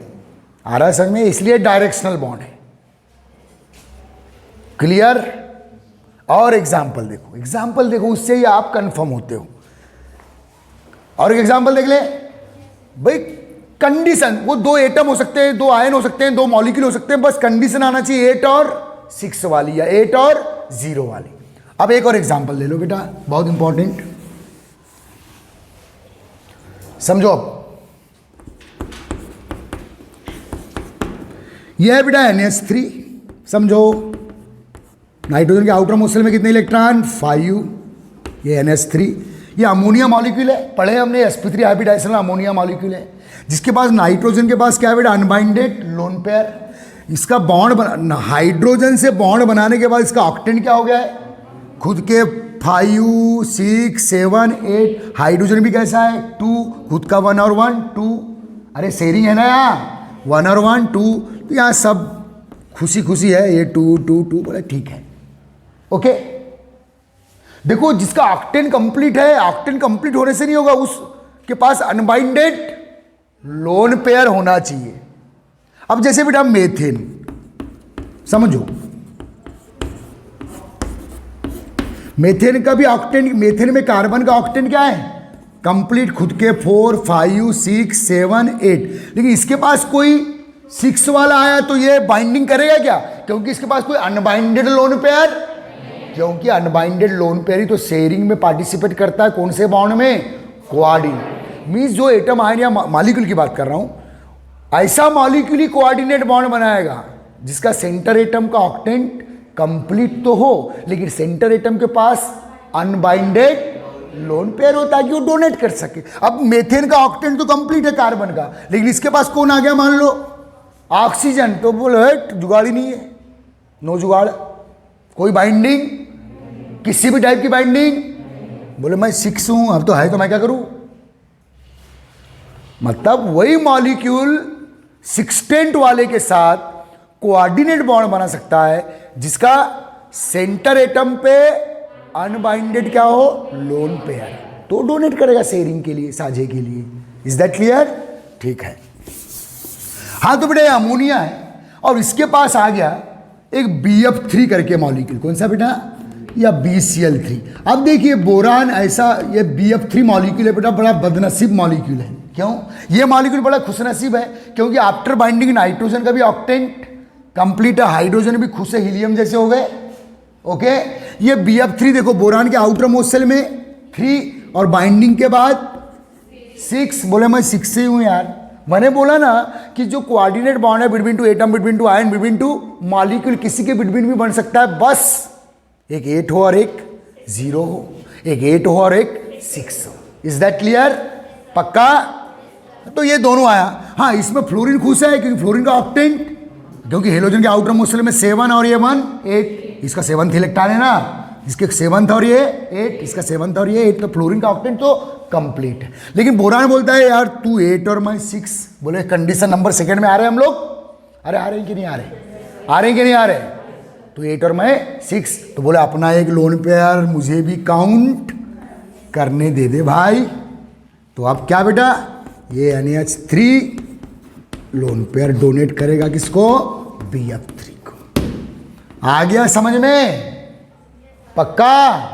आ रहा है समझ में, इसलिए डायरेक्शनल बॉन्ड है। क्लियर। और एग्जाम्पल देखो, एग्जाम्पल देखो, उससे ही आप कंफर्म होते हो। और एक एग्जाम्पल देख ले भाई, कंडीशन, वो 2 एटम हो सकते हैं, 2 आयन हो सकते हैं, 2 मॉलिक्यूल हो सकते हैं, बस कंडीशन आना चाहिए 8 और 6 वाली, या 8 और 0 वाली। अब एक और एग्जाम्पल ले लो बेटा, बहुत इंपॉर्टेंट, समझो। अब यह है बेटा NS3, समझो। नाइट्रोजन के आउटर मोशन में कितने इलेक्ट्रॉन, 5, ये NS3। ये अमोनिया मॉलिक्यूल है, पढ़े हमने, sp3 हाइब्रिडाइजेशन अमोनिया मॉलिक्यूल है, जिसके पास नाइट्रोजन के पास क्या है बेटा, अनबाइंडेड लोन पेयर। इसका बॉन्ड हाइड्रोजन से बॉन्ड बनाने के बाद इसका ऑक्टेंट क्या हो गया है, खुद के 5 6 7 8, हाइड्रोजन भी कैसा है 2, खुद का 1 और 1 2, अरे शेयरिंग है ना यहाँ, 1 और 1 2, तो यहाँ सब खुशी खुशी है, ये 2 2 2, बोले ठीक है। ओके, देखो जिसका ऑक्टेन कंप्लीट है, ऑक्टेन कंप्लीट होने से नहीं होगा, उसके पास अनबाइंडेड लोन पेयर होना चाहिए। अब जैसे बेटा मेथेन, समझो, मेथेन का भी ऑक्टेन, मेथेन में कार्बन का ऑक्टेन क्या है, कंप्लीट, खुद के 4 5 6 7 8, लेकिन इसके पास कोई 6 वाला आया तो ये बाइंडिंग करेगा क्या, क्योंकि इसके पास कोई अनबाइंडेड लोन पेयर, क्योंकि अनबाइंडेड लोन पेयर ही तो शेयरिंग में पार्टिसिपेट करता है, कौन से बॉन्ड में, कोऑर्डिनेट। मींस जो एटम आयन या मॉलिक्यूल की बात कर रहा हूं, ऐसा मॉलिक्यूल ही कोऑर्डिनेट बॉन्ड बनाएगा जिसका सेंटर एटम का ऑक्टेंट कंप्लीट तो हो, लेकिन सेंटर एटम के पास अनबाइंडेड लोन पेयर होता है कि वो डोनेट कर सके। अब मेथेन का ऑक्टेंट तो कंप्लीट है कार्बन का, लेकिन इसके पास कौन आ गया, मान लो ऑक्सीजन, तो बोलो जुगाड़ ही नहीं है, नो जुगाड़, कोई बाइंडिंग, किसी भी टाइप की बाइंडिंग। बोले मैं 6 हूं, अब तो है, तो मैं क्या करूं। मतलब वही मॉलिक्यूल सिक्सटेंट वाले के साथ कोऑर्डिनेट बॉन्ड बना सकता है जिसका सेंटर एटम पे अनबाइंडेड क्या हो, लोन पेयर। तो डोनेट करेगा शेयरिंग के लिए, साझे के लिए। Is that clear? ठीक है। हाँ तो बेटा ये अमोनिया है और इसके पास आ गया एक BF3 करके मॉलिक्यूल। कौन सा बेटा? या BCl3। अब देखिए बोरान ऐसा, ये BF3 मॉलिक्यूल है बेटा, बड़ा बदनसीब मॉलिक्यूल है। क्यों? ये मॉलिक्यूल बड़ा खुशनसीब है क्योंकि आफ्टर बाइंडिंग नाइट्रोजन का भी ऑक्टेंट कंप्लीट है, हाइड्रोजन भी खुश है, हीलियम जैसे हो गए। ओके, ये BF3 देखो बोरान के आउटर मोस्ट शेल में 3 और बाइंडिंग के बाद 6। बोले मैं 6 से हूं यार। मैंने बोला ना कि जो कोऑर्डिनेट बॉन्ड है between two atom, between two ion, between two molecule, किसी के बिटवीन भी बन सकता है, बस एक 8 हो और एक 0 हो, एक 8 हो और एक 6 हो। Is that clear? पक्का? तो ये दोनों आया। हाँ इसमें फ्लोरीन खुश है क्योंकि फ्लोरीन का ऑक्टेंट, क्योंकि हेलोजन के आउटर मोस्ट शेल में 7 और ये 1 8, इसका 7th इलेक्ट्रॉन है ना, इसके 7th और ये 8, इसका 7th और ये 8, तो फ्लोरीन का ऑक्टेंट तो कंप्लीट है। लेकिन बोरान बोलता है यार तू 8 और मैं 6। बोले कंडीशन नंबर 2 में आ रहे हैं हम लोग? अरे आ रहे हैं कि नहीं आ रहे? आ रहे हैं कि नहीं आ रहे? तो 8 और मैं 6। तो बोले अपना एक लोन पेयर मुझे भी काउंट करने दे दे भाई। तो अब क्या बेटा, ये NH3 लोन पेयर डोनेट करेगा किसको? BF3 को। आ गया समझ में? पक्का?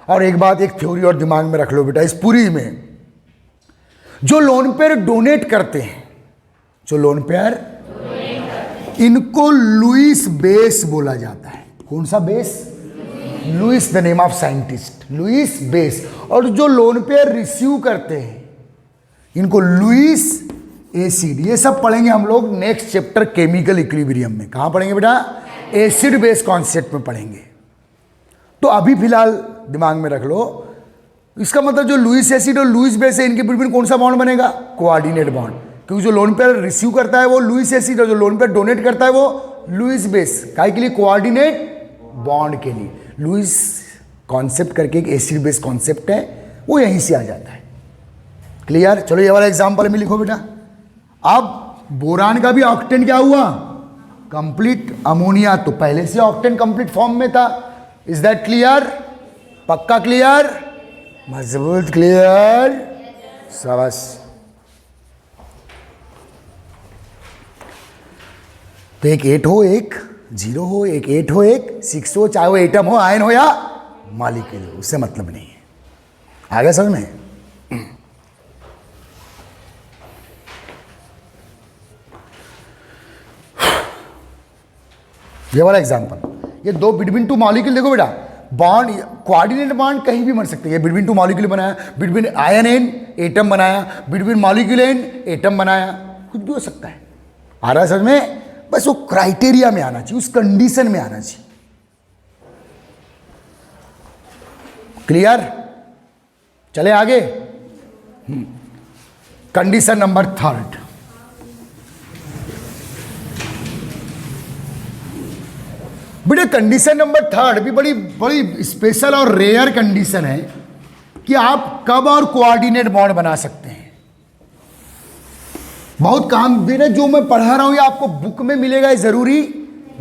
और एक बात, एक थ्योरी और दिमाग में रख लो बेटा, इस पूरी में जो लोन पेयर डोनेट करते हैं, जो लोन पेयर, इनको लुईस बेस बोला जाता है। कौन सा base? Lewis, the name of scientist, Lewis base. और जो लोन पेयर रिसीव करते हैं इनको लुईस एसिड। ये सब पढ़ेंगे हम लोग नेक्स्ट चैप्टर केमिकल इक्विलिब्रियम में। कहां पढ़ेंगे बेटा? एसिड बेस कॉन्सेप्ट में पढ़ेंगे। तो अभी फिलहाल दिमाग में रख लो, इसका मतलब जो लुईस एसिड और लुईस बेस है, इनके बिटवीन कौन सा बॉन्ड बनेगा? Coordinate bond. क्योंकि जो लोन पेयर रिसीव करता है वो लुईस एसिड और जो लोन पेयर डोनेट करता है वो लुईस बेस। काहे के लिए? कोऑर्डिनेट बॉन्ड के लिए। लुईस कॉन्सेप्ट करके एक एसिड बेस कॉन्सेप्ट है, वो यहीं से आ जाता है। क्लियर? चलो ये वाला एग्जाम्पल में लिखो बेटा। अब बोरान का भी ऑक्टेन क्या हुआ? कंप्लीट। अमोनिया तो पहले से ऑक्टेन कंप्लीट फॉर्म में था। Is that clear? पक्का क्लियर? मजबूत क्लियर? शाबाश। तो एक 8 हो, एक 0 हो, एक 8 हो, एक 6 हो, चाहे वो एटम हो, आयन हो या मॉलिक्यूल हो, उससे मतलब नहीं है। आ गया समझ में? ये वाला एग्जांपल, ये दो बिटवीन टू मॉलिक्यूल देखो बेटा, बॉन्ड कोऑर्डिनेट बॉन्ड कहीं भी बन सकते हैं। बिटवीन टू मॉलिक्यूल बनाया, बिटवीन आयन एंड एटम बनाया, बिटवीन मॉलिक्यूल एंड एटम बनाया, कुछ भी हो सकता है। आ रहा है समझ में? बस वो क्राइटेरिया में आना चाहिए, उस कंडीशन में आना चाहिए। क्लियर? चले आगे। Condition number 3। बेटे कंडीशन नंबर 3 भी बड़ी बड़ी स्पेशल और रेयर कंडीशन है कि आप कब और कोऑर्डिनेट बॉन्ड बना सकते हैं। बहुत काम देना, जो मैं पढ़ा रहा हूं ये आपको बुक में मिलेगा ये जरूरी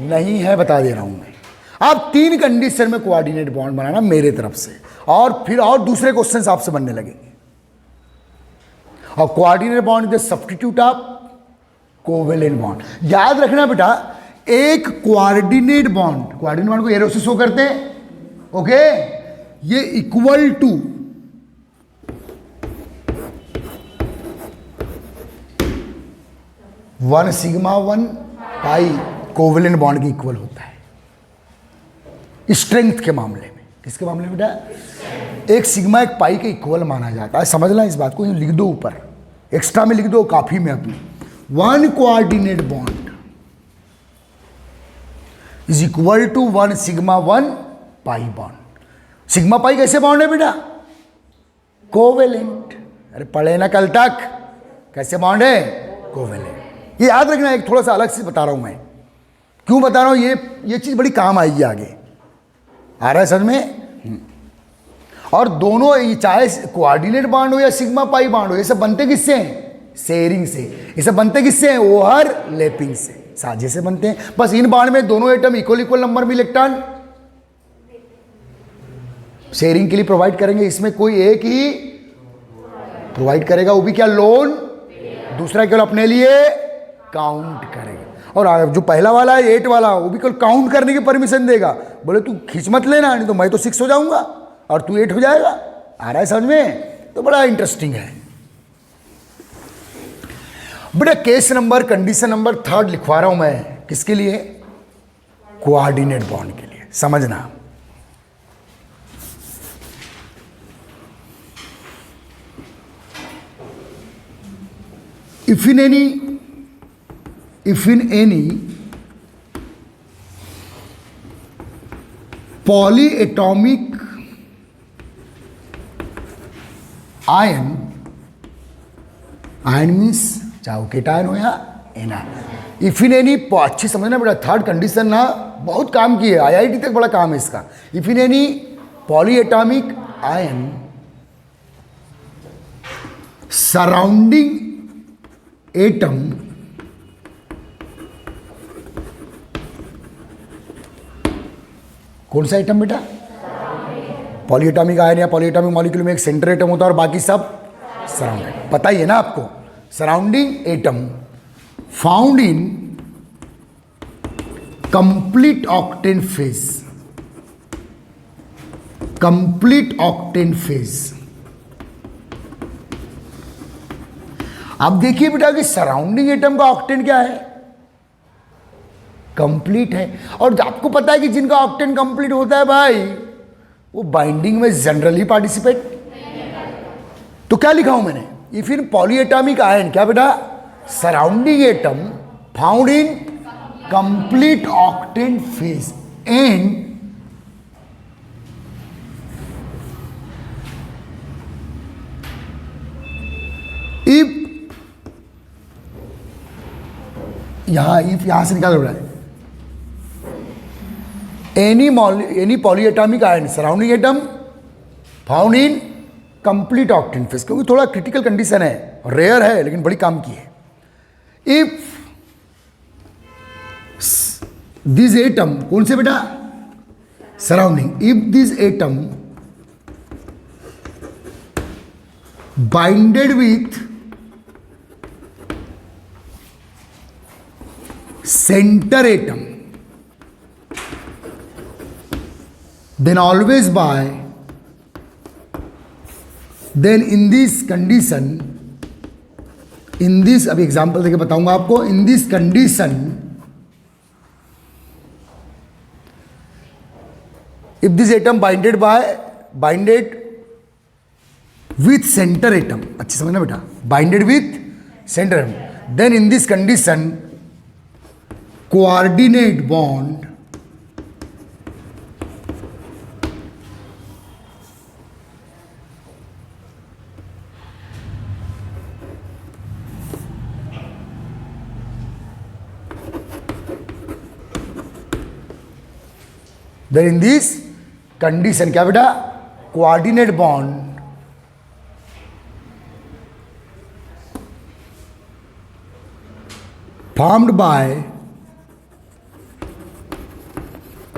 नहीं है, बता दे रहा हूं मैं। आप 3 कंडीशन में कोऑर्डिनेट बॉन्ड बनाना मेरे तरफ से, और फिर और दूसरे क्वेश्चंस आपसे बनने लगेंगे। और coordinate bond is the substitute of covalent bond. याद रखना बेटा, एक कोऑर्डिनेट बॉन्ड को एरो से शो करते हैं। ओके, ये equal to one sigma 1 pi covalent bond के इक्वल होता है स्ट्रेंथ के मामले में। किसके मामले में बेटा? एक सिग्मा एक पाई के इक्वल माना जाता है। समझ ला इस बात को, लिख दो ऊपर, एक्स्ट्रा में लिख दो काफी में अपनी। One coordinate bond is equal to 1 sigma 1 pi bond. Sigma pi कैसे बॉन्ड है बेटा? कोवेलेंट। अरे पढ़े ना कल तक, कैसे बॉन्ड है? कोवेलेंट। ये याद रखना, एक थोड़ा सा अलग से बता रहा हूं मैं। क्यों बता रहा हूं? ये चीज बड़ी काम आएगी आगे। आ रहा है समझ में? और दोनों, ये चाहे कोऑर्डिनेट बॉन्ड हो या सिग्मा पाई बॉन्ड हो, ये सब बनते किससे हैं? शेयरिंग से। ये सब बनते किससे हैं? ओवरलैपिंग से, साझे से बनते हैं। बस इन बॉन्ड में दोनों एटम इक्वल नंबर में इलेक्ट्रॉन शेयरिंग के लिए प्रोवाइड करेंगे, इसमें कोई एक ही प्रोवाइड करेगा, वो भी क्या लोन, दूसरा केवल अपने लिए काउंट करेगा। और जो पहला वाला है 8 वाला, वो भी केवल काउंट करने की परमिशन देगा, बोले तू खींच मत लेना, नहीं तो मैं तो 6 हो जाऊंगा और तू 8 हो जाएगा। आ रहा है समझ में? तो बड़ा इंटरेस्टिंग है बेटा। केस नंबर, कंडीशन नंबर 3 लिखवा रहा हूं मैं, किसके लिए? कोऑर्डिनेट बॉन्ड के लिए। समझना, if in any polyatomic ion means चाहे वो केटायन हो या एनायन, इफ इन एनी, अच्छी समझना बेटा, 3rd कंडीशन ना बहुत काम की है, IIT तक बड़ा काम है इसका। If in any polyatomic ion surrounding atom कौन सा एटम बेटा? पॉलीएटॉमिक आयन या पॉलीएटॉमिक मॉलिक्यूल में एक सेंटर एटम होता है और बाकी सब सराउंडिंग, पता ही है ना आपको। Surrounding atom found in complete octane phase, complete octane phase. अब देखिए बेटा कि सराउंडिंग एटम का ऑक्टेन क्या है? कंप्लीट है। और आपको पता है कि जिनका ऑक्टेन कंप्लीट होता है भाई, वो बाइंडिंग में जनरली पार्टिसिपेट। तो क्या लिखा हूं मैंने? इफ इन पॉलीएटॉमिक आयन, क्या बेटा? Surrounding atom found in complete octane phase and if, यहां से निकाल रहा है, any polyatomic ion surrounding atom found in complete octane phase, क्योंकि थोड़ा क्रिटिकल कंडीशन है, रेयर है लेकिन बड़ी काम की है। इफ दिस एटम, कौन से बेटा? Surrounding, if this atom binded with center atom, then always by, then in this condition, in this, अभी एग्जाम्पल देके बताऊंगा आपको, in this condition if this atom binded with center atom, अच्छी समझना बेटा, binded with center atom, then in this condition coordinate bond then in this condition, क्या बेटा? coordinate bond formed by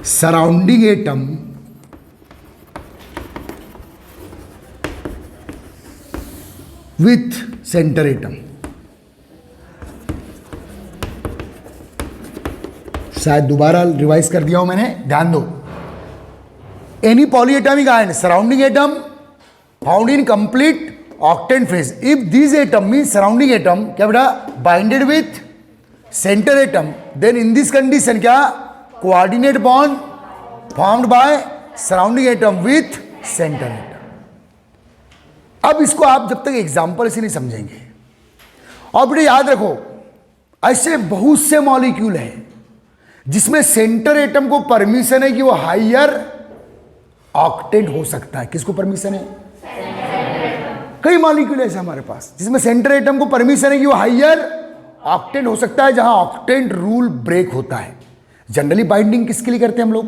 surrounding atom with center atom। शायद दोबारा revise कर दिया हूं मैंने, ध्यान दो। Any polyatomic ion surrounding atom found in complete octane phase, if this atom mean surrounding atom, क्या बेटा? Binded with centre atom, then in this condition क्या? Coordinate bond formed by surrounding atom with centre atom. अब इसको आप जब तक example से नहीं समझेंगे, और बेटे याद रखो, ऐसे बहुत से मॉलिक्यूल हैं जिसमें सेंटर एटम को परमिशन है कि वो हायर ऑक्टेन हो सकता है। किसको परमिशन है? कई मॉलिक्यूल ऐसे हमारे पास जिसमें सेंटर एटम को परमिशन है कि वो हायर ऑक्टेन हो सकता है, जहां ऑक्टेन रूल ब्रेक होता है। जनरली बाइंडिंग किसके लिए करते हैं हम लोग?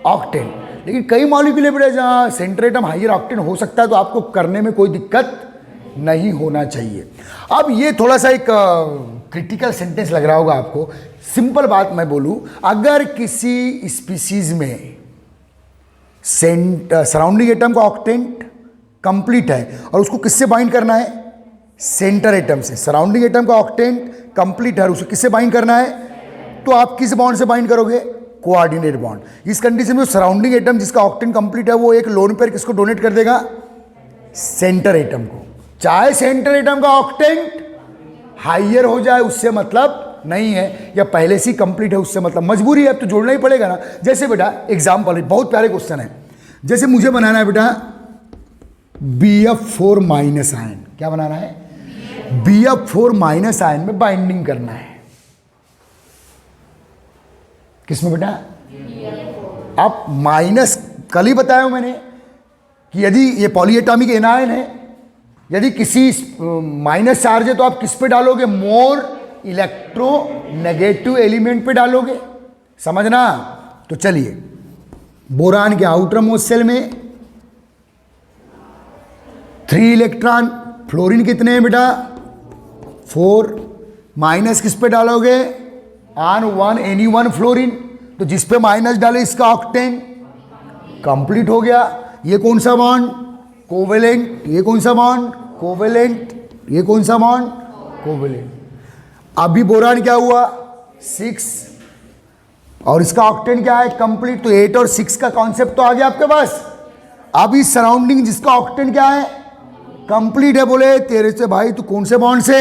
ऑक्टेन। लेकिन कई मॉलिक्यूल है जहां सेंटर एटम हायर ऑक्टेन हो सकता है, तो आपको करने में कोई दिक्कत नहीं होना चाहिए। अब ये थोड़ा सा एक क्रिटिकल सेंटेंस लग रहा होगा आपको। सिंपल बात मैं बोलूं, अगर किसी स्पीसीज में सराउंडिंग एटम का ऑक्टेंट कंप्लीट है और उसको किससे बाइंड करना है? सेंटर एटम से। सराउंडिंग एटम का ऑक्टेंट कंप्लीट है और उसको किससे बाइंड करना है? तो आप किस बॉन्ड से बाइंड करोगे? Coordinate bond. इस कंडीशन में सराउंडिंग एटम जिसका ऑक्टेंट कंप्लीट है वो एक लोन पेयर किसको डोनेट कर देगा? सेंटर एटम को। चाहे सेंटर एटम का ऑक्टेंट हाइयर हो जाए उससे मतलब नहीं है, या पहले से ही कंप्लीट है उससे मतलब, मजबूरी है, अब तो जोड़ना ही पड़ेगा ना। जैसे बेटा एग्जाम्पल, बहुत प्यारे क्वेश्चन है। जैसे मुझे बनाना है बेटा BF4 माइनस आयन। क्या बनाना है? BF4 माइनस आयन में बाइंडिंग करना है। किसमें बेटा? अब माइनस, कल ही बताया हूं मैंने कि यदि ये पॉलीएटॉमिक एनायन है, यदि किसी माइनस चार्ज है तो आप किस पे डालोगे? मोर इलेक्ट्रोनेगेटिव एलिमेंट पे डालोगे। समझना? तो चलिए, बोरान के आउटर मोस्ट शेल में 3 इलेक्ट्रॉन, फ्लोरीन कितने हैं बेटा? 4। माइनस किस पे डालोगे? On 1 any 1 fluorine. तो जिस पे माइनस डाले इसका ऑक्टेन कंप्लीट हो गया। ये कौन सा बॉन्ड? कोवेलेंट। ये कौन सा बॉन्ड? कोवेलेंट। ये कौन सा बॉन्ड? कोवेलेंट। अभी बोरान क्या हुआ? 6 और इसका ऑक्टेन क्या है? कंप्लीट। तो 8 और 6 का कॉन्सेप्ट तो आ गया आपके पास। अब इस सराउंडिंग जिसका ऑक्टेन क्या है? कंप्लीट है। बोले तेरे से भाई तू कौन से बॉन्ड से?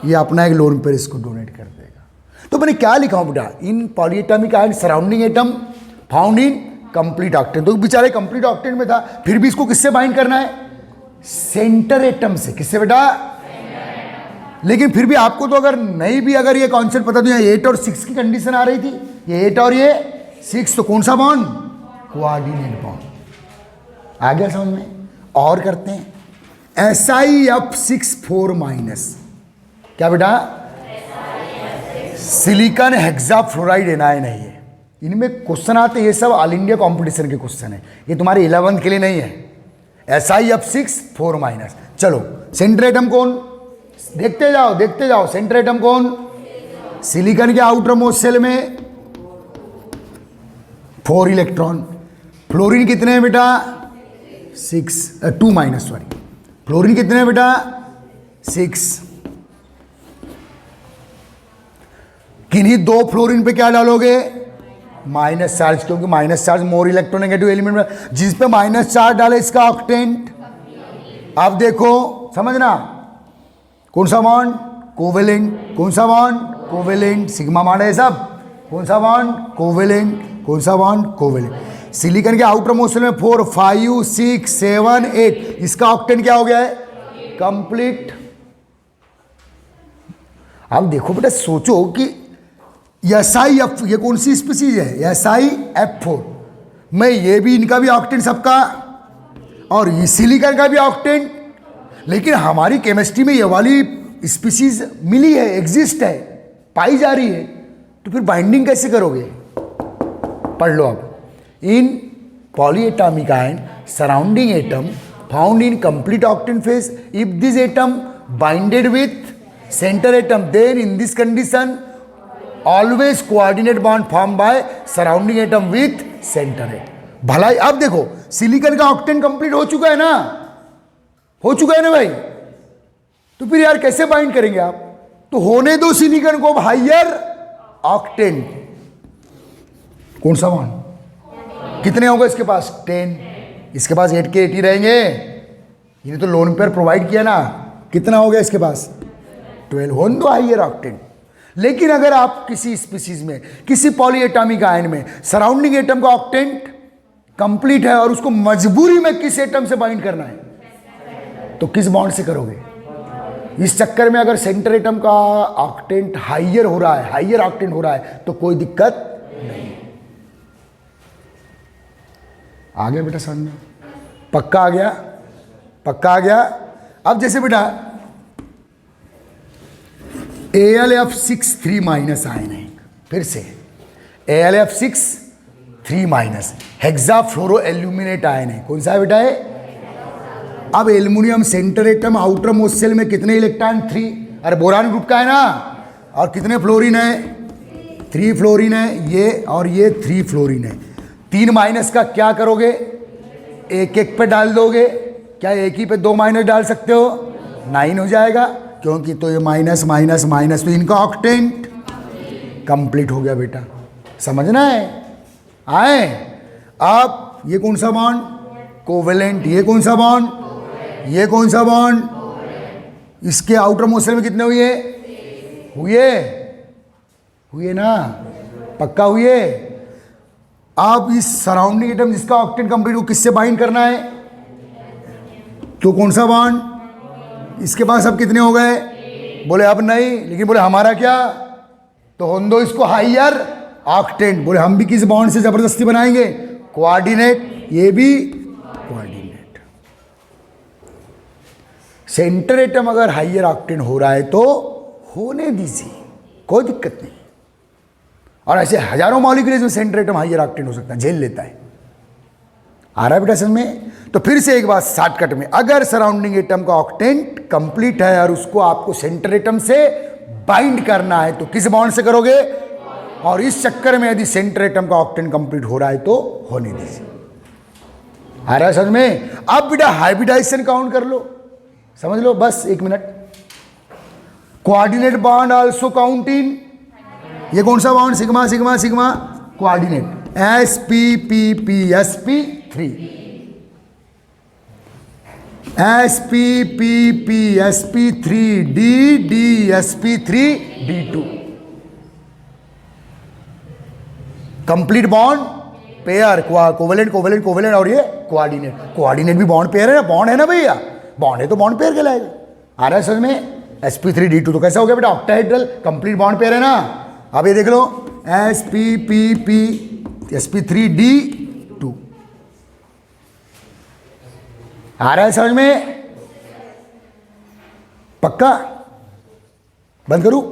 ये अपना एक लोन पेयर इसको डोनेट कर देगा। तो मैंने क्या लिखा हूं बेटा? In polyatomic ion surrounding atom found in complete octane. तो बेचारे कंप्लीट ऑक्टेन में था, फिर भी इसको किससे बाइंड करना है? सेंटर एटम से। किससे बेटा? लेकिन फिर भी आपको तो अगर नहीं भी अगर ये कॉन्सेप्ट पता तो यहाँ 8 और 6 की कंडीशन आ रही थी, ये 8 और ये 6, तो कौन सा बॉन्ड? Coordinate bond. आ गया समझ में? और करते हैं SiF6 माइनस। क्या बेटा? सिलिकॉन हेक्साफ्लोराइड एनायन है ये। इनमें क्वेश्चन आते, ये सब ऑल इंडिया कॉम्पिटिशन के क्वेश्चन है, ये तुम्हारे 11th के लिए नहीं है। SiF6 minus. चलो सेंटर एटम कौन? देखते जाओ देखते जाओ। सेंटर एटम कौन? सिलिकॉन के आउटर मोस्ट शेल में 4 इलेक्ट्रॉन। फ्लोरीन कितने हैं बेटा? 2 माइनस, सॉरी। फ्लोरीन कितने हैं बेटा? 6। किन्हीं 2 फ्लोरीन पे क्या डालोगे? माइनस चार्ज, क्योंकि minus charge more electronegative element में, जिस पे माइनस चार्ज डाले इसका ऑक्टेंट। अब देखो समझना, कौन सा बॉन्ड? कोवेलेंट। कौन सा बॉन्ड? कोवेलेंट। सिग्मा बॉन्ड है सब। कौन सा बॉन्ड? कोवेलेंट। कौन सा बॉन्ड? कोवेलेंट। सिलिकॉन के आउटर मोस्ट शेल में 4, 5, 6, 7, 8, इसका ऑक्टेन क्या हो गया है? कंप्लीट। अब देखो बेटा, सोचो कि SiF, ये कौन सी स्पीसीज है? SiF4 में ये भी, इनका भी ऑक्टेन सबका, और ये सिलिकॉन का भी ऑक्टेन। लेकिन हमारी केमिस्ट्री में ये वाली स्पीसीज मिली है, एग्जिस्ट है, पाई जा रही है, तो फिर बाइंडिंग कैसे करोगे? पढ़ लो अब। In polyatomic ion surrounding atom found in complete octane phase, if this atom binded with centre atom, then in this condition always coordinate bond form by surrounding atom with centre atom. भलाई अब देखो, silicon का octane complete हो चुका है ना? हो चुका है ना भाई? तो फिर यार कैसे बाइंड करेंगे आप? तो होने दो सिलिकॉन को हाइयर ऑक्टेन। कौन सा बॉन्ड? कितने होंगे इसके पास? 10। इसके पास 8 के 8 ही रहेंगे। ये तो लोन पेयर प्रोवाइड किया ना। कितना हो गया इसके पास? 12। होने दो हाइयर ऑक्टेन। लेकिन अगर आप किसी स्पीसीज में, किसी पॉलीएटॉमिक आयन में सराउंडिंग एटम का ऑक्टेंट कंप्लीट है और उसको मजबूरी में किस एटम से बाइंड करना है, तो किस बॉन्ड से करोगे? इस चक्कर में अगर सेंटर एटम का ऑक्टेंट हाइयर हो रहा है, हाइयर ऑक्टेंट हो रहा है, तो कोई दिक्कत नहीं। आ गया बेटा समझ में? पक्का आ गया? पक्का आ गया? अब जैसे बेटा AlF6 3 माइनस आयन है, फिर से AlF6 3 माइनस हेक्साफ्लोरो एल्यूमिनेट आयन है। कौन सा है बेटा? है अब aluminium centre atom outermost shell में कितने इलेक्ट्रॉन? 3। अरे बोरान ग्रुप का है ना। और कितने फ्लोरीन है? 3 फ्लोरीन है ये, और ये 3 फ्लोरीन है। 3 माइनस का क्या करोगे, एक एक पे डाल दोगे, क्या एक ही पे 2 माइनस डाल सकते हो, 9 हो जाएगा, क्योंकि तो ये माइनस माइनस माइनस, तो इनका ऑक्टेंट कंप्लीट हो गया बेटा, समझना है। आए अब ये कौन सा बॉन्ड, कोवेलेंट, ये कौन सा बॉन्ड, ये कौन सा बॉन्ड, इसके आउटर मोशन में कितने हुए, हुए ना, पक्का हुए। अब इस सराउंडिंग एटम जिसका ऑक्टेंट कंप्लीट, को किससे बाइंड करना है, तो कौन सा बॉन्ड, इसके पास अब कितने हो गए, बोले अब नहीं, लेकिन बोले हमारा क्या, तो होने दो इसको हाइयर ऑक्टेंट, बोले हम भी किस बॉन्ड से जबरदस्ती बनाएंगे, कोऑर्डिनेट, ये भी कोऑर्डिनेट। सेंटर एटम अगर हाइयर ऑक्टेंट हो रहा है तो होने दीजिए, कोई दिक्कत नहीं। और ऐसे हजारों मॉलिक्यूल्स में सेंटर एटम हाइयर ऑक्टेंट हो सकता है, झेल लेता है। आ रहा है बेटा समझ में। तो फिर से एक बात शॉर्टकट में, अगर सराउंडिंग एटम का ऑक्टेंट कंप्लीट है और उसको आपको सेंटर एटम से बाइंड करना है तो किस बॉन्ड से करोगे, और इस चक्कर में यदि सेंटर एटम का ऑक्टेंट कंप्लीट हो रहा है तो होने दीजिए। आ रहा है समझ में। अब बेटा हाइब्रिडाइजेशन काउंट कर लो, समझ लो बस 1 minute. Coordinate bond also count इन, ये कौन सा bond, sigma sigma sigma, coordinate, sp sp3 d sp3 d2, complete bond pair, covalent covalent covalent, और ये कोऑर्डिनेट, कोऑर्डिनेट भी बॉन्ड पेयर है ना, बॉन्ड है ना भैया, बॉन्ड है तो बॉन्ड पेयर कहलाएगा। आ रहा है समझ में। sp3 d2 तो कैसा हो गया बेटा, ऑक्टाहेड्रल कंप्लीट बॉन्ड पेयर है ना। अब ये देख लो sp3 d2, आ रहा है समझ में, पक्का। बंद करूं।